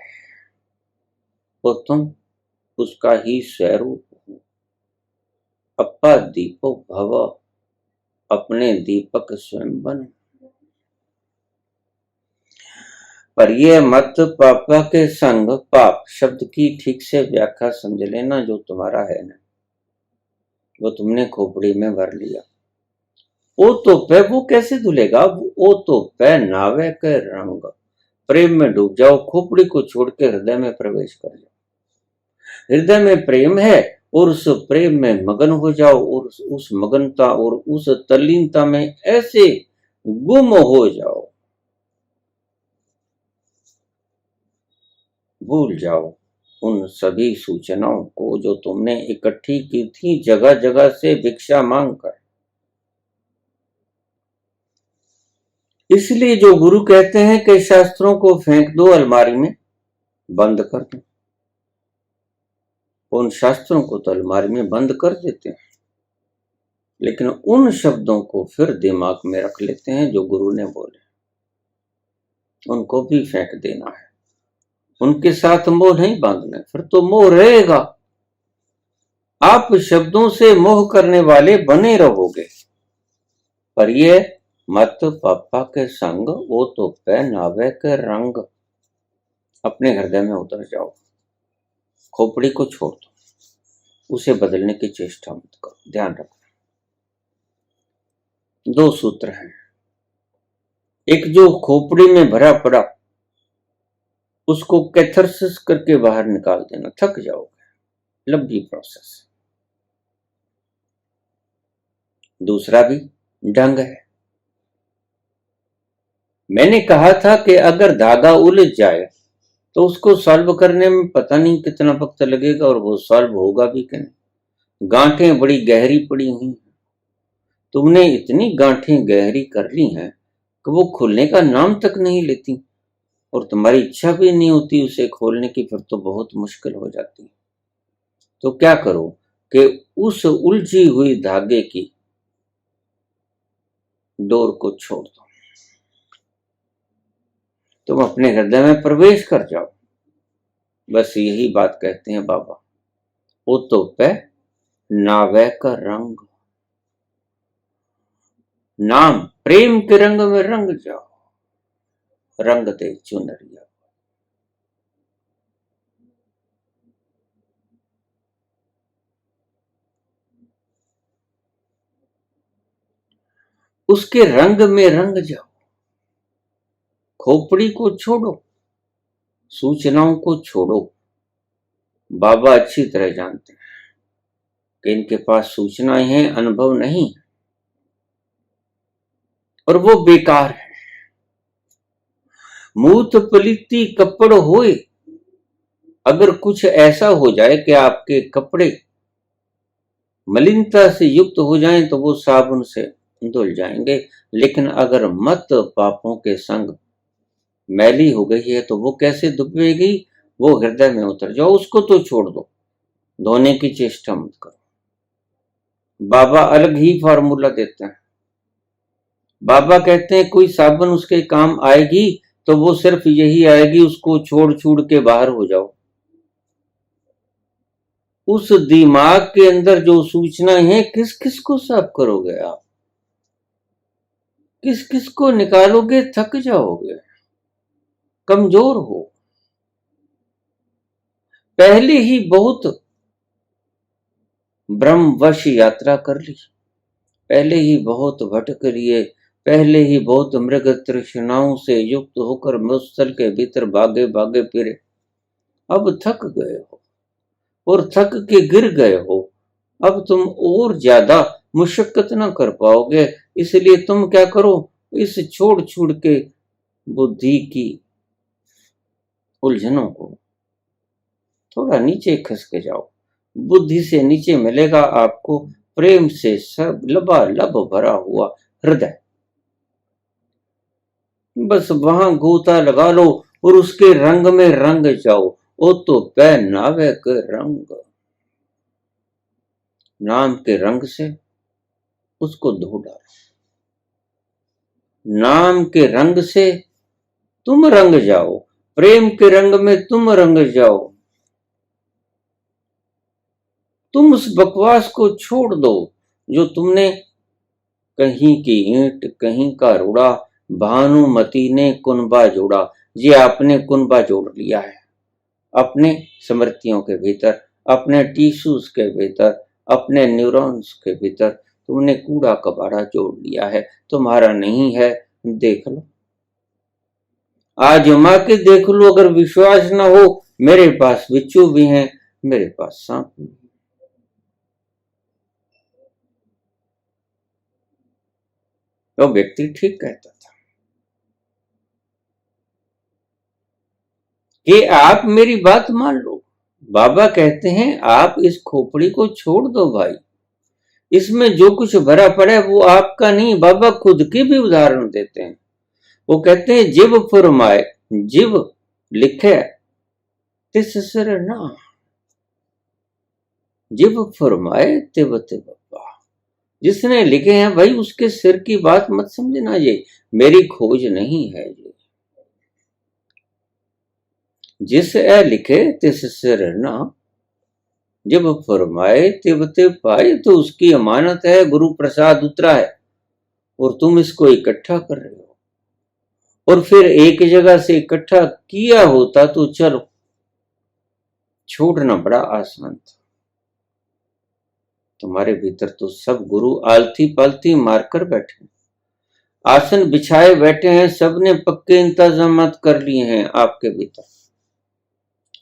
और तुम उसका ही स्वरूप हो। अपा दीपो भव, अपने दीपक स्वयं बनो। पर ये मत पापा के संग, पाप शब्द की ठीक से व्याख्या समझ लेना, जो तुम्हारा है ना, वो तुमने खोपड़ी में भर लिया। ओ तो पे वो कैसे धुलेगा? ओ तो पे नावे के रंग, प्रेम में डूब जाओ, खोपड़ी को छोड़ के हृदय में प्रवेश कर जाओ। हृदय में प्रेम है और उस प्रेम में मगन हो जाओ, और उस मगनता और उस तल्लीनता में ऐसे गुम हो जाओ, भूल जाओ उन सभी सूचनाओं को जो तुमने इकट्ठी की थी जगह जगह से भिक्षा मांगकर। इसलिए जो गुरु कहते हैं कि शास्त्रों को फेंक दो अलमारी में, बंद कर दो, उन शास्त्रों को तो अलमारी में बंद कर देते हैं, लेकिन उन शब्दों को फिर दिमाग में रख लेते हैं जो गुरु ने बोले, उनको भी फेंक देना है। उनके साथ मोह नहीं बांधना, फिर तो मोह रहेगा। आप शब्दों से मोह करने वाले बने रहोगे। पर ये मत पापा के संग, वो तो पहनावे के रंग। अपने हृदय में उतर जाओ, खोपड़ी को छोड़ दो, उसे बदलने की चेष्टा मत करो। ध्यान रखना, 2 सूत्र हैं। एक जो खोपड़ी में भरा पड़ा, उसको कैथरसिस करके बाहर निकाल देना, थक जाओगे, लंबी प्रोसेस। दूसरा भी ढंग है। मैंने कहा था कि अगर धागा उलझ जाए तो उसको सॉल्व करने में पता नहीं कितना वक्त लगेगा, और वो सॉल्व होगा भी कि नहीं। गांठें बड़ी गहरी पड़ी हुई, तुमने इतनी गांठें गहरी कर ली हैं कि वो खुलने का नाम तक नहीं लेती, और तुम्हारी इच्छा भी नहीं होती उसे खोलने की, फिर तो बहुत मुश्किल हो जाती है। तो क्या करो कि उस उलझी हुई धागे की डोर को छोड़ दो, तुम अपने हृदय में प्रवेश कर जाओ। बस यही बात कहते हैं बाबा। वो तो पे नावे का रंग, नाम प्रेम के रंग में रंग जाओ, रंग दे चुनरिया। उसके रंग में रंग जाओ, खोपड़ी को छोड़ो, सूचनाओं को छोड़ो। बाबा अच्छी तरह जानते हैं कि इनके पास सूचनाएं हैं, अनुभव नहीं। और वो बेकार है। मूत पलिती कपड़ होए, अगर कुछ ऐसा हो जाए कि आपके कपड़े मलिनता से युक्त हो जाएं तो वो साबुन से धुल जाएंगे, लेकिन अगर मत पापों के संग मैली हो गई है तो वो कैसे दुबेगी? वो हृदय में उतर जाओ, उसको तो छोड़ दो, धोने की चेष्टा मत करो। बाबा अलग ही फार्मूला देते हैं। बाबा कहते हैं कोई साबुन उसके काम आएगी तो वो सिर्फ यही आएगी, उसको छोड़ छूड़ के बाहर हो जाओ। उस दिमाग के अंदर जो सूचनाएं हैं, किस किस को साफ करोगे आप? किस किस को निकालोगे? थक जाओगे, कमजोर हो। पहले ही बहुत ब्रह्मवश यात्रा कर ली, पहले ही बहुत भटक लिए, पहले ही बहुत मृग तृष्णाओं से युक्त होकर मुस्तल के भीतर भागे भागे फिरे। अब थक गए हो और थक के गिर गए हो। अब तुम और ज्यादा मुशक्कत ना कर पाओगे, इसलिए तुम क्या करो, इस छोड़ छूड़ के बुद्धि की उलझनों को थोड़ा नीचे खसके जाओ। बुद्धि से नीचे मिलेगा आपको प्रेम से सब लबालब भरा हुआ हृदय। बस वहां गोता लगा लो और उसके रंग में रंग जाओ। ओ तो पहनावे के रंग, नाम के रंग से उसको धो डालो। नाम के रंग से तुम रंग जाओ, प्रेम के रंग में तुम रंग जाओ। तुम उस बकवास को छोड़ दो जो तुमने कहीं की ईंट कहीं का रुड़ा, भानुमती ने कुनबा जोड़ा। ये आपने कुनबा जोड़ लिया है अपने स्मृतियों के भीतर, अपने टिश्यूज के भीतर, अपने न्यूरॉन्स के भीतर तुमने कूड़ा कबाड़ा जोड़ लिया है। तुम्हारा नहीं है, देख लो, आजमा के देख लो। अगर विश्वास ना हो, मेरे पास बिच्छू भी हैं, मेरे पास सांप भी। वो व्यक्ति ठीक कहता था कि आप मेरी बात मान लो। बाबा कहते हैं आप इस खोपड़ी को छोड़ दो भाई, इसमें जो कुछ भरा पड़ा है वो आपका नहीं। बाबा खुद के भी उदाहरण देते हैं। वो कहते हैं जिव फुरमाए, जिव लिखे तिस सिर ना, जिव फुरमाए तिव तिव पा। जिसने लिखे हैं भाई उसके सिर की बात मत समझना, ये मेरी खोज नहीं है। ये जिस ए लिखे तिस सिर ना, जब फरमाए तिब तिब पाए, तो उसकी अमानत है, गुरु प्रसाद उतरा है और तुम इसको इकट्ठा कर रहे हो। और फिर एक जगह से इकट्ठा किया होता तो चलो छोड़ना बड़ा आसान था। तुम्हारे भीतर तो सब गुरु आलती पालती मारकर बैठे, आसन बिछाए बैठे हैं, सबने पक्के इंतजाम कर लिए हैं आपके भीतर।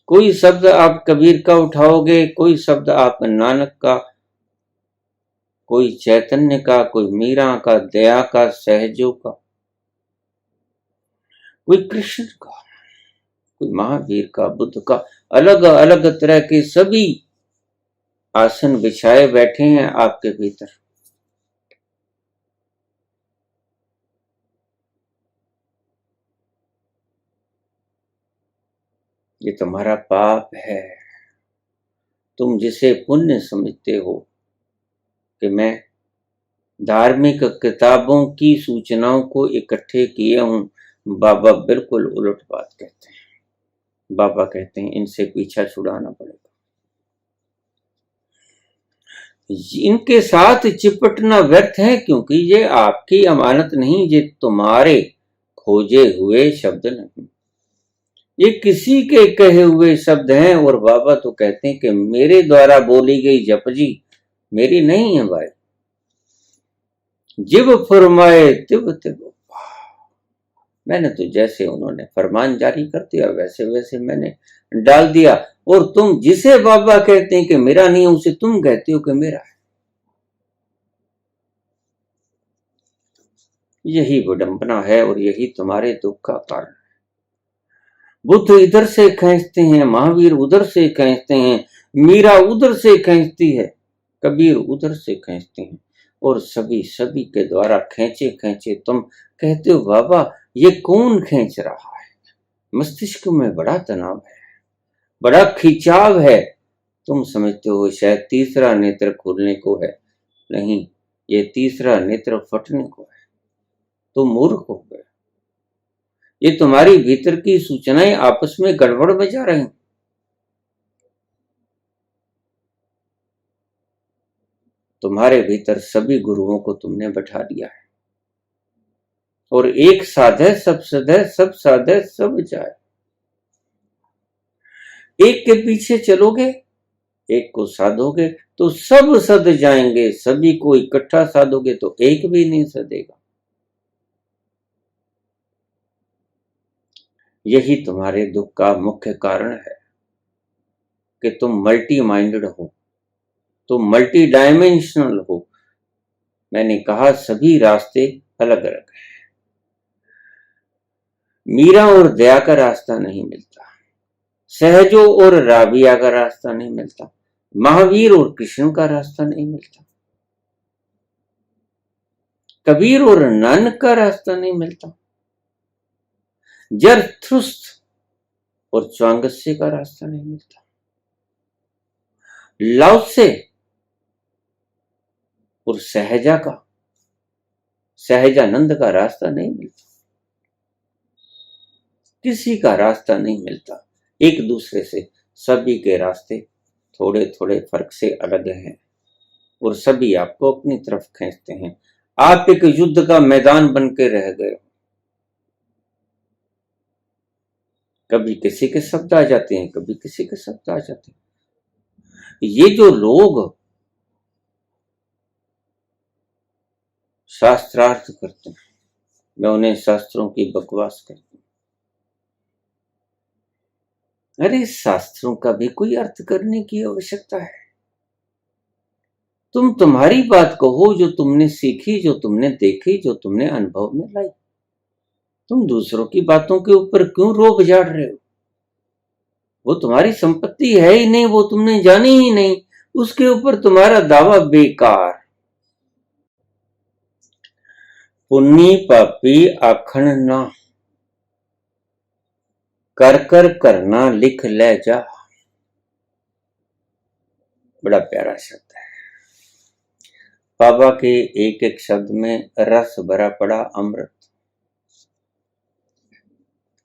कोई शब्द आप कबीर का उठाओगे, कोई शब्द आप नानक का, कोई चैतन्य का, कोई मीरा का, दया का, सहजों का, कोई कृष्ण का, कोई महावीर का, बुद्ध का, अलग अलग तरह के सभी आसन बिछाए बैठे हैं आपके भीतर। ये तुम्हारा पाप है। तुम जिसे पुण्य समझते हो कि मैं धार्मिक किताबों की सूचनाओं को इकट्ठे किए हूं, बाबा बिल्कुल उलट बात कहते हैं। बाबा कहते हैं इनसे पीछा छुड़ाना पड़ेगा, इनके साथ चिपटना व्यर्थ है, क्योंकि ये आपकी अमानत नहीं, ये तुम्हारे खोजे हुए शब्द नहीं, ये किसी के कहे हुए शब्द हैं। और बाबा तो कहते हैं कि मेरे द्वारा बोली गई जपजी मेरी नहीं है भाई। जिब फरमाए तिब तिब, मैंने तो जैसे उन्होंने फरमान जारी कर दिया वैसे वैसे मैंने डाल दिया। और तुम जिसे बाबा कहते हैं कि मेरा नहीं है, उसे तुम कहते हो कि मेरा है। यही विडंबना है और यही तुम्हारे दुख का कारण है। बुद्ध इधर से खींचते हैं, महावीर उधर से खींचते हैं, मीरा उधर से खींचती है, कबीर उधर से खींचते हैं, और सभी सभी के द्वारा खींचे खींचे तुम कहते हो बाबा ये कौन खींच रहा है, मस्तिष्क में बड़ा तनाव है, बड़ा खिंचाव है। तुम समझते हो शायद तीसरा नेत्र खुलने को है, नहीं, ये तीसरा नेत्र फटने को है। तुम मूर्ख हो गए। ये तुम्हारी भीतर की सूचनाएं आपस में गड़बड़ में जा रही। तुम्हारे भीतर सभी गुरुओं को तुमने बैठा दिया है, और एक साधे सब सधे, सब साधे सब जाए। एक के पीछे चलोगे, एक को साधोगे तो सब सद जाएंगे, सभी को इकट्ठा साधोगे तो एक भी नहीं सदेगा। यही तुम्हारे दुख का मुख्य कारण है कि तुम मल्टी माइंडेड हो, तुम मल्टी डायमेंशनल हो। मैंने कहा सभी रास्ते अलग अलग हैं। मीरा और दया का रास्ता नहीं मिलता, सहजो और राबिया का रास्ता नहीं मिलता, महावीर और कृष्ण का रास्ता नहीं मिलता, कबीर और नानक का रास्ता नहीं मिलता, जरथुस्त्र और च्वांगत्से का रास्ता नहीं मिलता, लाओत्से और सहजानंद का रास्ता नहीं मिलता, किसी का रास्ता नहीं मिलता। एक दूसरे से सभी के रास्ते थोड़े थोड़े फर्क से अलग हैं और सभी आपको अपनी तरफ खींचते हैं। आप एक युद्ध का मैदान बन के रह गए हो। कभी किसी के शब्द आ जाते हैं, कभी किसी के शब्द आ जाते हैं। ये जो लोग शास्त्रार्थ करते हैं, मैं उन्हें शास्त्रों की बकवास करता हूं। अरे शास्त्रों का भी कोई अर्थ करने की आवश्यकता है? तुम तुम्हारी बात कहो जो तुमने सीखी, जो तुमने देखी, जो तुमने अनुभव में लाई। तुम दूसरों की बातों के ऊपर क्यों रोब झाड़ रहे हो? वो तुम्हारी संपत्ति है ही नहीं, वो तुमने जानी ही नहीं, उसके ऊपर तुम्हारा दावा बेकार। पुण्य पापी आखण ना, कर कर करना लिख ले जा। बड़ा प्यारा शब्द है। बाबा के एक एक शब्द में रस भरा पड़ा अमृत।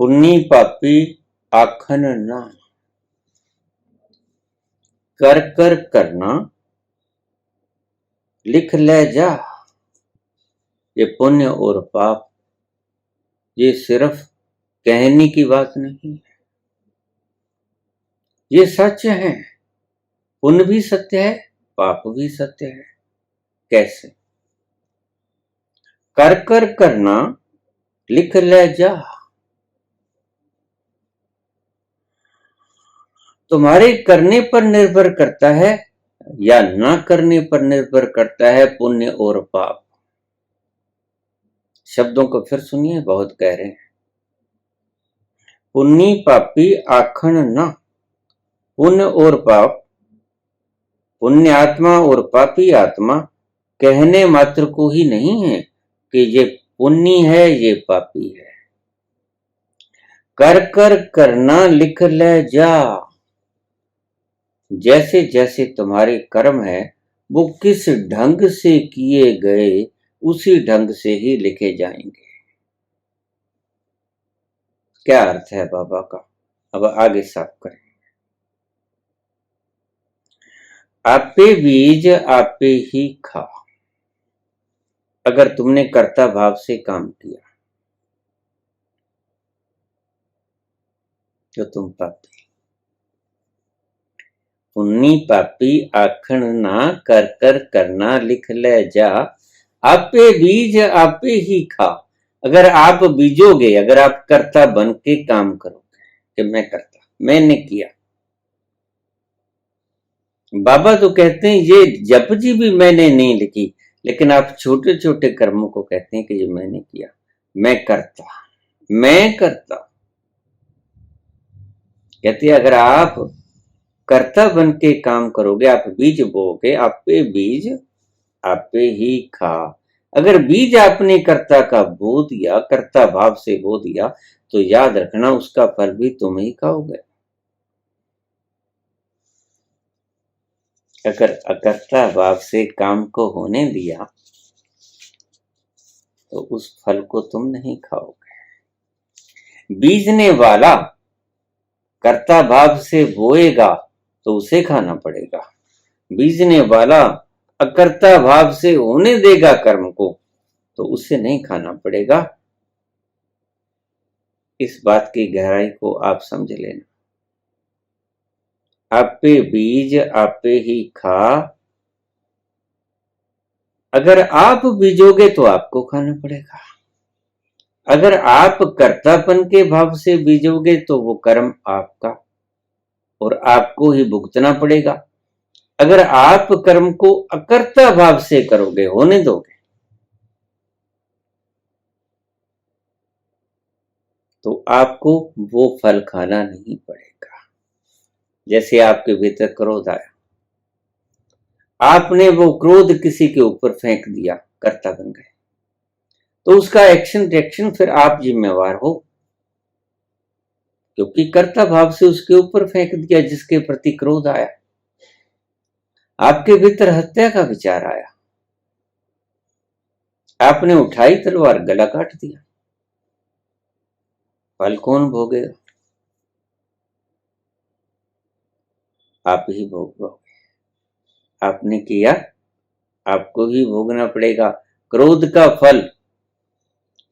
पुण्य पापी आखन ना, कर कर करना लिख ले जा। ये पुण्य और पाप ये सिर्फ कहने की बात नहीं है, ये सच है। पुण्य भी सत्य है, पाप भी सत्य है। कैसे? कर कर करना लिख ले जा। तुम्हारे करने पर निर्भर करता है या ना करने पर निर्भर करता है पुण्य और पाप। शब्दों को फिर सुनिए, बहुत गहरे हैं। पुण्य पापी आखण ना, पुण्य और पाप, पुण्य आत्मा और पापी आत्मा कहने मात्र को ही नहीं है कि ये पुण्य है ये पापी है। कर कर करना लिख ले जा। जैसे जैसे तुम्हारे कर्म है वो किस ढंग से किए गए उसी ढंग से ही लिखे जाएंगे। क्या अर्थ है बाबा का? अब आगे साफ करें। आपे बीज आपे ही खा। अगर तुमने कर्ता भाव से काम किया तो तुम पापी। पुण्य पापी आखण ना, कर कर करना लिख ले जा। आपे बीज आपे ही खा। अगर आप बीजोगे, अगर आप कर्ता बन के काम करोगे कि मैं करता, मैंने किया। बाबा तो कहते हैं ये जप जी भी मैंने नहीं लिखी, लेकिन आप छोटे छोटे कर्मों को कहते हैं कि ये मैंने किया, मैं करता। कहते अगर आप कर्ता बन के काम करोगे, आप बीज बोओगे, आप पे बीज आप पे ही खा। अगर बीज आपने कर्ता का बो दिया, कर्ता भाव से बो दिया, तो याद रखना उसका फल भी तुम ही खाओगे। अगर अकर्ता भाव से काम को होने दिया तो उस फल को तुम नहीं खाओगे। बीजने वाला कर्ता भाव से बोएगा तो उसे खाना पड़ेगा। बीजने वाला अकर्ता भाव से होने देगा कर्म को तो उसे नहीं खाना पड़ेगा। इस बात की गहराई को आप समझ लेना। आप पे बीज आप पे ही खा। अगर आप बीजोगे तो आपको खाना पड़ेगा। अगर आप कर्तापन के भाव से बीजोगे तो वो कर्म आपका और आपको ही भुगतना पड़ेगा। अगर आप कर्म को अकर्ता भाव से करोगे, होने दोगे, तो आपको वो फल खाना नहीं पड़ेगा। जैसे आपके भीतर क्रोध आया, आपने वो क्रोध किसी के ऊपर फेंक दिया, कर्ता बन गए, तो उसका एक्शन रिएक्शन फिर आप जिम्मेवार हो, क्योंकि कर्ता भाव से उसके ऊपर फेंक दिया जिसके प्रति क्रोध आया। आपके भीतर हत्या का विचार आया, आपने उठाई तलवार, गला काट दिया, फल कौन भोगेगा? आप ही भोगोगे। आपने किया, आपको ही भोगना पड़ेगा क्रोध का फल।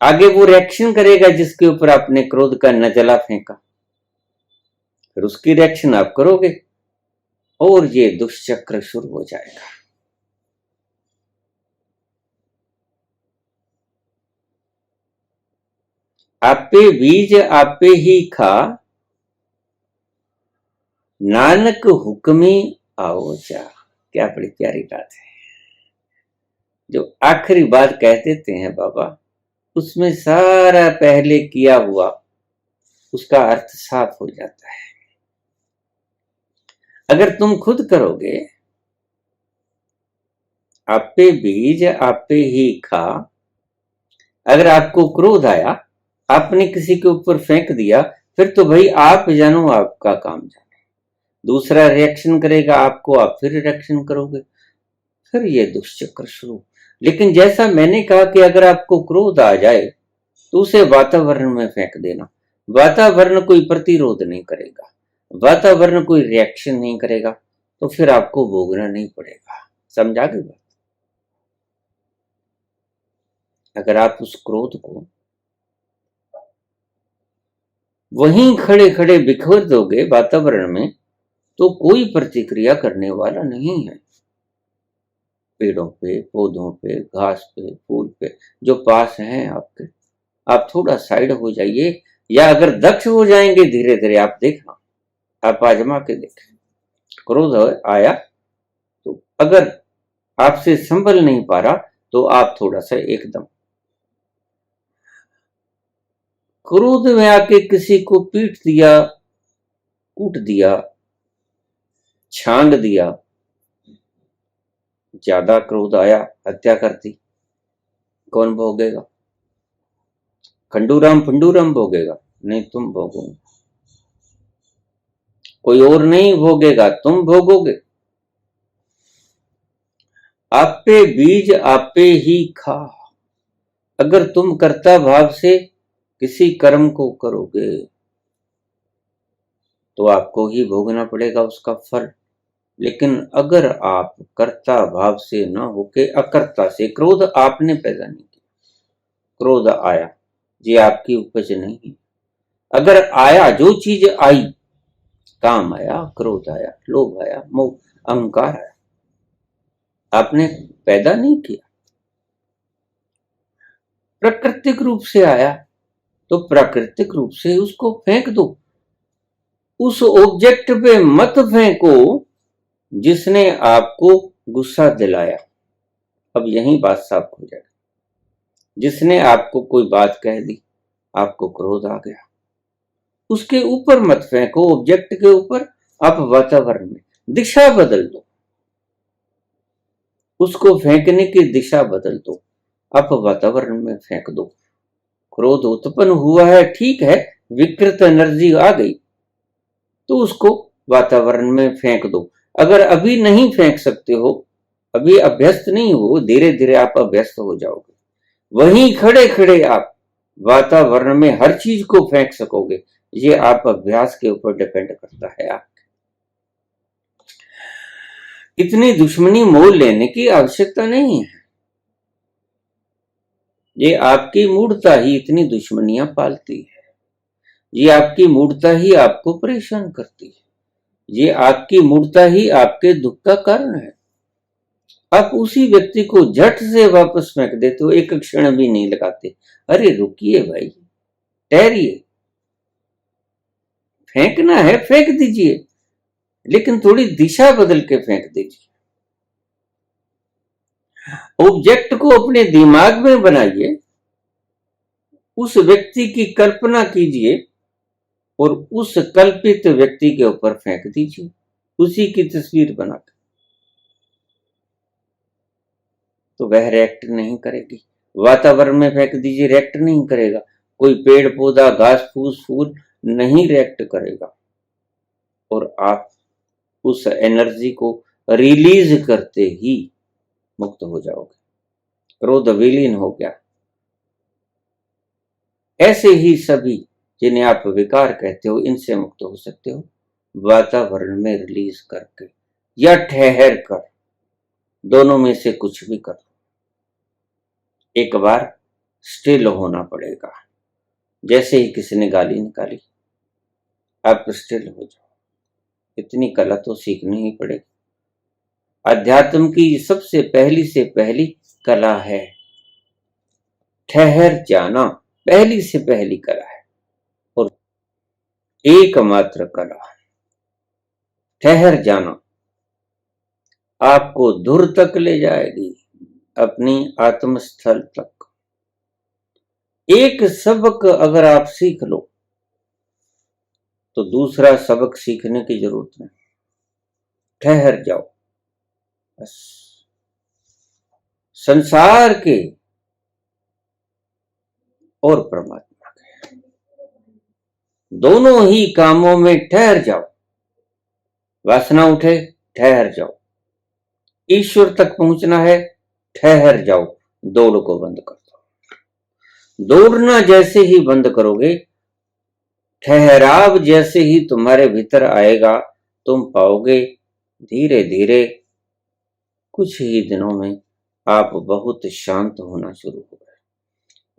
आगे वो रिएक्शन करेगा जिसके ऊपर आपने क्रोध का नजला फेंका, फिर उसकी रिएक्शन आप करोगे और ये दुष्चक्र शुरू हो जाएगा। आप पे बीज आप पे ही खा, नानक हुक्मी आओ जा। क्या बड़ी प्यारी बात है। जो आखिरी बात कह देते हैं बाबा, उसमें सारा पहले किया हुआ उसका अर्थ साफ हो जाता है। अगर तुम खुद करोगे, आप पे बीज आप पे ही खा। अगर आपको क्रोध आया, आपने किसी के ऊपर फेंक दिया, फिर तो भाई आप जानो, आपका काम जानो। दूसरा रिएक्शन करेगा आपको, आप फिर रिएक्शन करोगे, फिर ये दुष्चक्र शुरू। लेकिन जैसा मैंने कहा कि अगर आपको क्रोध आ जाए तो उसे वातावरण में फेंक देना। वातावरण कोई प्रतिरोध नहीं करेगा, वातावरण कोई रिएक्शन नहीं करेगा, तो फिर आपको भोगना नहीं पड़ेगा। समझा गई बात? अगर आप उस क्रोध को वहीं खड़े खड़े बिखेर दोगे वातावरण में, तो कोई प्रतिक्रिया करने वाला नहीं है। पेड़ों पे, पौधों पे, घास पे, फूल पे जो पास हैं आपके, आप थोड़ा साइड हो जाइए, या अगर दक्ष हो जाएंगे धीरे धीरे, आप देखना, आप आजमा के देखें। क्रोध आया तो अगर आपसे संभल नहीं पा रहा तो आप थोड़ा सा एकदम क्रोध में आके किसी को पीट दिया, कूट दिया, छांग दिया, ज्यादा क्रोध आया, हत्या कर दी, कौन भोगेगा? खंडूराम फंडूराम भोगेगा? नहीं, तुम भोगोगे। कोई और नहीं भोगेगा, तुम भोगोगे। आप पे बीज आप पे ही खा। अगर तुम कर्ता भाव से किसी कर्म को करोगे तो आपको ही भोगना पड़ेगा उसका फल। लेकिन अगर आप कर्ता भाव से न होके अकर्ता से, क्रोध आपने पैदा नहीं किया, क्रोध आया, ये आपकी उपज नहीं है। अगर आया, जो चीज आई, काम आया, क्रोध आया, लोभ आया, मोह अहंकार आया, आपने पैदा नहीं किया, प्राकृतिक रूप से आया, तो प्राकृतिक रूप से उसको फेंक दो। उस ऑब्जेक्ट पे मत फेंको जिसने आपको गुस्सा दिलाया। अब यही बात साफ हो जाए। जिसने आपको कोई बात कह दी, आपको क्रोध आ गया, उसके ऊपर मत फेंको, ऑब्जेक्ट के ऊपर, आप वातावरण में दिशा बदल दो, उसको फेंकने की दिशा बदल दो, आप वातावरण में फेंक दो। क्रोध उत्पन्न हुआ है, ठीक है, विकृत एनर्जी आ गई, तो उसको वातावरण में फेंक दो। अगर अभी नहीं फेंक सकते हो, अभी अभ्यस्त नहीं हो, धीरे धीरे आप अभ्यस्त हो जाओगे, वहीं खड़े खड़े आप वातावरण में हर चीज को फेंक सकोगे। ये आप अभ्यास के ऊपर डिपेंड करता है। आप इतनी दुश्मनी मोल लेने की आवश्यकता नहीं है। ये आपकी मूढ़ता ही इतनी दुश्मनियां पालती है, ये आपकी मूढ़ता ही आपको परेशान करती है, ये आपकी मूढ़ता ही आपके दुख का कारण है। आप उसी व्यक्ति को झट से वापस फेंक देते हो, एक क्षण भी नहीं लगाते। अरे रुकिए भाई, ठहरिए, फेंकना है फेंक दीजिए, लेकिन थोड़ी दिशा बदल के फेंक दीजिए। ऑब्जेक्ट को अपने दिमाग में बनाइए, उस व्यक्ति की कल्पना कीजिए और उस कल्पित व्यक्ति के ऊपर फेंक दीजिए, उसी की तस्वीर बनाकर, तो वह रिएक्ट नहीं करेगी। वातावरण में फेंक दीजिए, रिएक्ट नहीं करेगा। कोई पेड़ पौधा घास फूस फूल नहीं रिएक्ट करेगा, और आप उस एनर्जी को रिलीज करते ही मुक्त हो जाओगे। क्रोध विलीन हो गया। ऐसे ही सभी जिन्हें आप विकार कहते हो, इनसे मुक्त हो सकते हो वातावरण में रिलीज करके या ठहर कर, दोनों में से कुछ भी कर। एक बार स्टिल होना पड़ेगा। जैसे ही किसी ने गाली निकाली, आप स्टिल हो जाओ। इतनी कला तो सीखनी ही पड़ेगी। अध्यात्म की सबसे पहली से पहली कला है ठहर जाना, पहली से पहली कला है और एकमात्र कला, ठहर जाना आपको धुर तक ले जाएगी, अपनी आत्मस्थल तक। एक सबक अगर आप सीख लो तो दूसरा सबक सीखने की जरूरत नहीं। ठहर जाओ बस। संसार के और परमात्मा के दोनों ही कामों में ठहर जाओ। वासना उठे, ठहर जाओ। ईश्वर तक पहुंचना है, ठहर जाओ। दौड़ को बंद कर दो। दौड़ना जैसे ही बंद करोगे, ठहराव जैसे ही तुम्हारे भीतर आएगा, तुम पाओगे धीरे धीरे कुछ ही दिनों में आप बहुत शांत होना शुरू हो गए।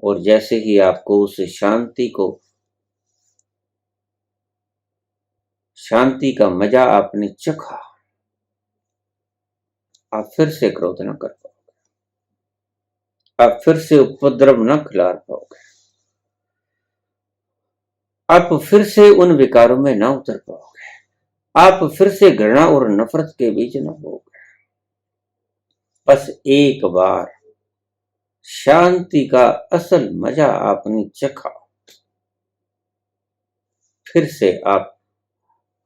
और जैसे ही आपको उस शांति का मजा आपने चखा, आप फिर से क्रोध न कर पाओगे, आप फिर से उपद्रव न खिला पाओगे, आप फिर से उन विकारों में न उतर पाओगे, आप फिर से घृणा और नफरत के बीच न होगे। बस एक बार शांति का असल मजा आपने चखा, फिर से आप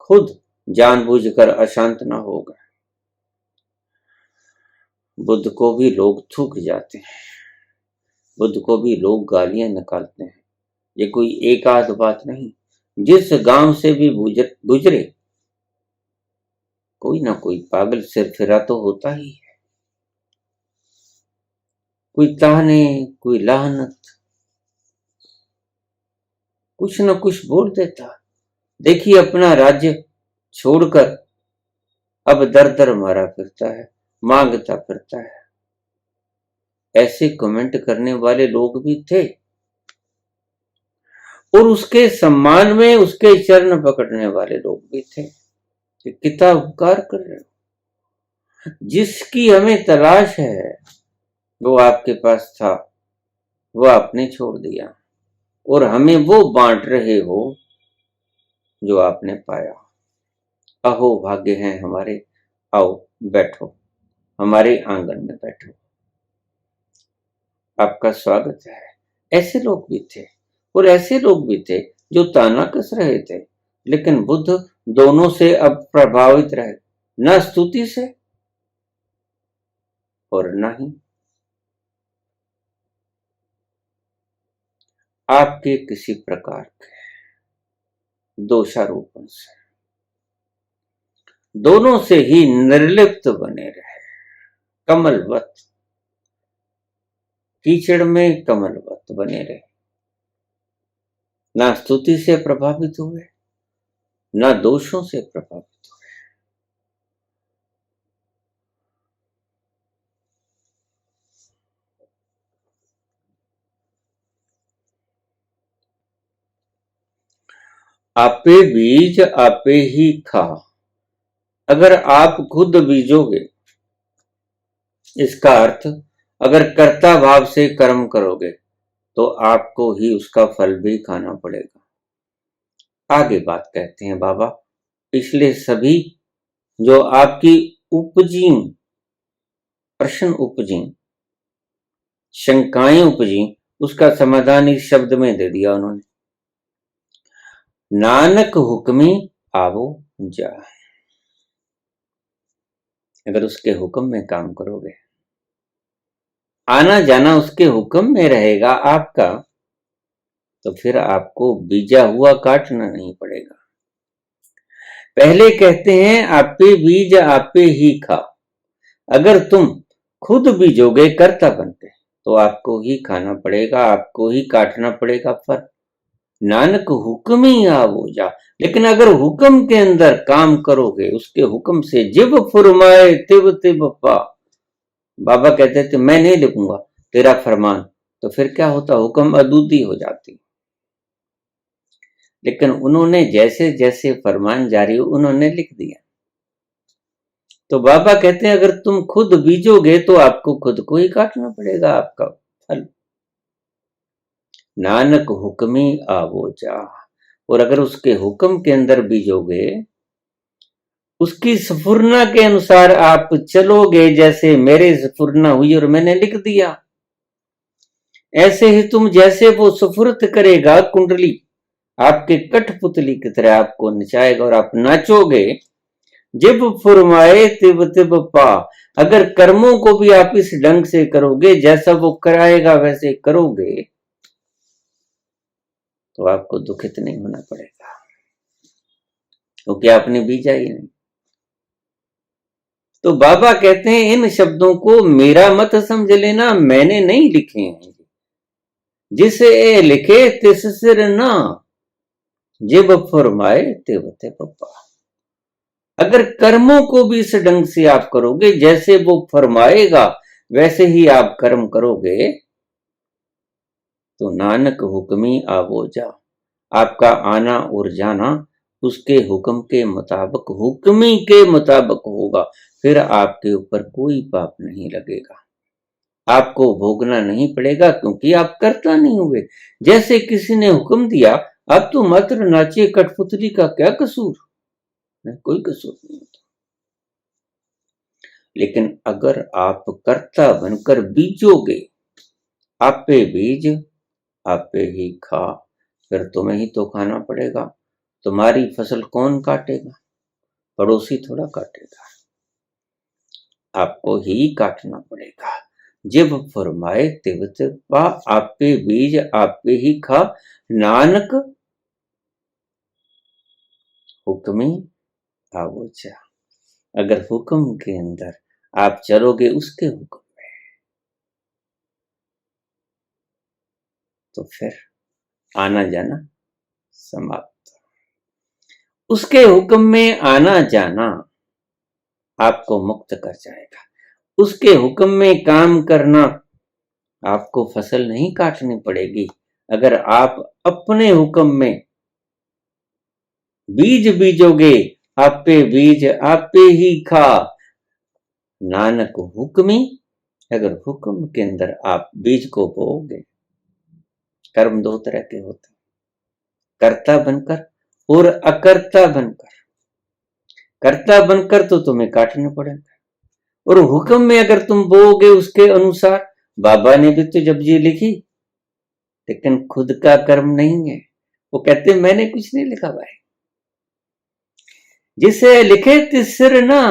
खुद जानबूझकर अशांत ना हो गए। बुद्ध को भी लोग थूक जाते हैं, बुद्ध को भी लोग गालियां निकालते हैं। ये कोई एक आध बात नहीं। जिस गांव से भी गुजरे, कोई ना कोई पागल सिरफिरा तो होता ही है। कोई ताने, कोई लानत, कुछ न कुछ बोल देता। देखिए अपना राज्य छोड़कर अब दर दर मारा फिरता है, मांगता फिरता है। ऐसे कमेंट करने वाले लोग भी थे, और उसके सम्मान में उसके चरण पकड़ने वाले लोग भी थे कि कितना उपकार कर रहे हो। जिसकी हमें तलाश है वो आपके पास था, वो आपने छोड़ दिया, और हमें वो बांट रहे हो जो आपने पाया। अहो भाग्य हैं हमारे, आओ बैठो, हमारे आंगन में बैठो। आपका स्वागत है। ऐसे लोग भी थे और ऐसे लोग भी थे जो ताना कस रहे थे, लेकिन बुद्ध दोनों से अब प्रभावित रहे, न स्तुति से और न ही आपके किसी प्रकार के दोषारोपण से। दोनों से ही निर्लिप्त बने रहे, कमलवत, कीचड़ में कमलवत बने रहे, ना स्तुति से प्रभावित हुए, ना दोषों से प्रभावित हुए। आपे बीज आपे ही खा। अगर आप खुद बीजोगे, इसका अर्थ अगर कर्ता भाव से कर्म करोगे तो आपको ही उसका फल भी खाना पड़ेगा। आगे बात कहते हैं बाबा, पिछले सभी जो आपकी उपजी प्रश्न उपजी, शंकाएं उपजी, उसका समाधान इस शब्द में दे दिया उन्होंने, नानक हुक्मी आवो जा। अगर उसके हुक्म में काम करोगे, आना जाना उसके हुक्म में रहेगा आपका, तो फिर आपको बीजा हुआ काटना नहीं पड़ेगा। पहले कहते हैं आपे बीज आपे ही खा। अगर तुम खुद बीजोगे कर्ता बनते तो आपको ही खाना पड़ेगा, आपको ही काटना पड़ेगा फल। नानक हुक्म ही आवो जा। लेकिन अगर हुक्म के अंदर काम करोगे, उसके हुक्म से जिब फुरमाए तिब तिब पा। बाबा कहते थे मैं नहीं लिखूंगा तेरा फरमान, तो फिर क्या होता, हुक्म अदूदी हो जाती। लेकिन उन्होंने जैसे जैसे फरमान जारी हो उन्होंने लिख दिया। तो बाबा कहते हैं अगर तुम खुद बीजोगे तो आपको खुद को ही काटना पड़ेगा आपका फल। नानक हुक्मी आवो जा। और अगर उसके हुक्म के अंदर बीजोगे, उसकी स्फुरना के अनुसार आप चलोगे, जैसे मेरे स्फुरना हुई और मैंने लिख दिया, ऐसे ही तुम जैसे वो सुफुर्त करेगा कुंडली, आपके कठपुतली की तरह आपको नचाएगा और आप नाचोगे। जिब फुरमाए तिब तिब पा। अगर कर्मों को भी आप इस ढंग से करोगे, जैसा वो कराएगा वैसे करोगे, तो आपको दुखित नहीं होना पड़ेगा, क्योंकि आपने बीजा ही नहीं। तो बाबा कहते हैं इन शब्दों को मेरा मत समझ लेना, मैंने नहीं लिखे हैं। जिसे लिखे तिस सिर ना, जिब फुरमाए तिब तिब पा। अगर कर्मों को भी इस ढंग से आप करोगे, जैसे वो फरमाएगा वैसे ही आप कर्म करोगे, तो नानक हुक्मी आवो जा। आपका आना और जाना उसके हुक्म के मुताबिक, हुक्मी के मुताबिक होगा। फिर आपके ऊपर कोई पाप नहीं लगेगा, आपको भोगना नहीं पड़ेगा, क्योंकि आप करता नहीं हुए। जैसे किसी ने हुक्म दिया, अब तो मात्र नाचे कठपुतली का क्या कसूर, कोई कसूर नहीं होता। लेकिन अगर आप कर्ता बनकर बीजोगे, आपे बीज आपे ही खा, फिर तुम्हें ही तो खाना पड़ेगा। तुम्हारी फसल कौन काटेगा, पड़ोसी थोड़ा काटेगा, आपको ही काटना पड़ेगा। जिब फरमाए तिब तिब पा, आपे बीज आपे ही खा, नानक हुक्मी आवो जा। अगर हुक्म के अंदर आप चलोगे, उसके हुक्म में, तो फिर आना जाना समाप्त। उसके हुक्म में आना जाना आपको मुक्त कर जाएगा। उसके हुक्म में काम करना, आपको फसल नहीं काटनी पड़ेगी। अगर आप अपने हुक्म में बीज बीजोगे, आपे बीज आपे ही खा, नानक हुक्मी। अगर हुक्म के अंदर आप बीज को बोओगे, कर्म दो तरह के होते हैं, कर्ता बनकर और अकर्ता बनकर। कर्ता बनकर तो तुम्हें काटना पड़ेगा, और हुक्म में अगर तुम बोओगे उसके अनुसार, बाबा ने भी तो जपजी लिखी, लेकिन खुद का कर्म नहीं है। वो कहते मैंने कुछ नहीं लिखा भाई, जिसे लिखे तिसर ना।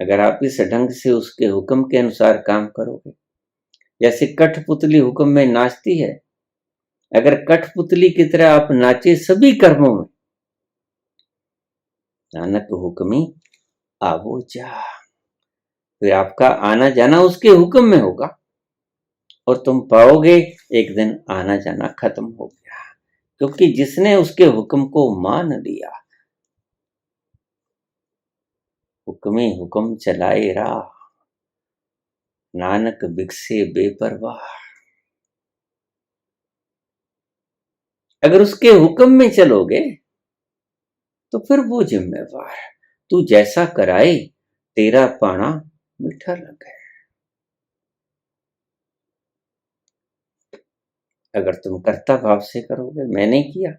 अगर आप इस ढंग से उसके हुक्म के अनुसार काम करोगे, जैसे कठपुतली हुक्म में नाचती है, अगर कठपुतली की तरह आप नाचे सभी कर्मों में, नानक हुक्मी आवो जा, फिर आपका आना जाना उसके हुक्म में होगा और तुम पाओगे एक दिन आना जाना खत्म हो गया, क्योंकि जिसने उसके हुक्म को मान लिया, हुक्मी हुक्म चलाए राह, नानक बिकसे बेपरवाह। अगर उसके हुक्म में चलोगे तो फिर वो जिम्मेवार, तू जैसा कराए तेरा पाना मीठा लगे। अगर तुम कर्ता भाव से करोगे, मैंने किया,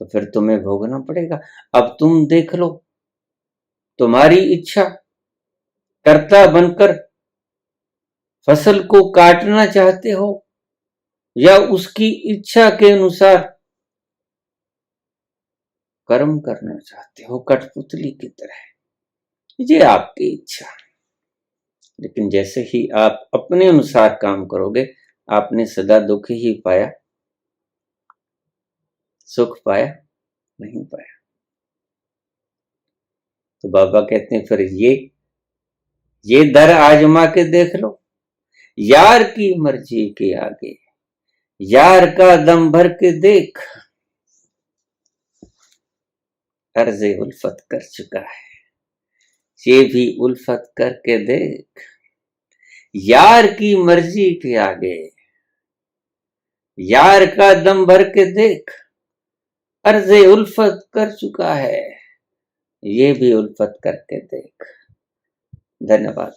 तो फिर तुम्हें भोगना पड़ेगा। अब तुम देख लो, तुम्हारी इच्छा कर्ता बनकर फसल को काटना चाहते हो या उसकी इच्छा के अनुसार कर्म करना चाहते हो कठपुतली की तरह, ये आपकी इच्छा। लेकिन जैसे ही आप अपने अनुसार काम करोगे, आपने सदा दुख ही पाया, सुख पाया नहीं पाया। तो बाबा कहते हैं फिर ये दर आजमा के देख लो, यार की मर्जी के आगे, यार का दम भर के देख, अर्ज़े उल्फत कर चुका है, ये भी उल्फत करके देख, यार की मर्जी के आगे, यार का दम भर के देख, अर्ज़े उल्फत कर चुका है, ये भी उल्फत करके देख। धन्यवाद।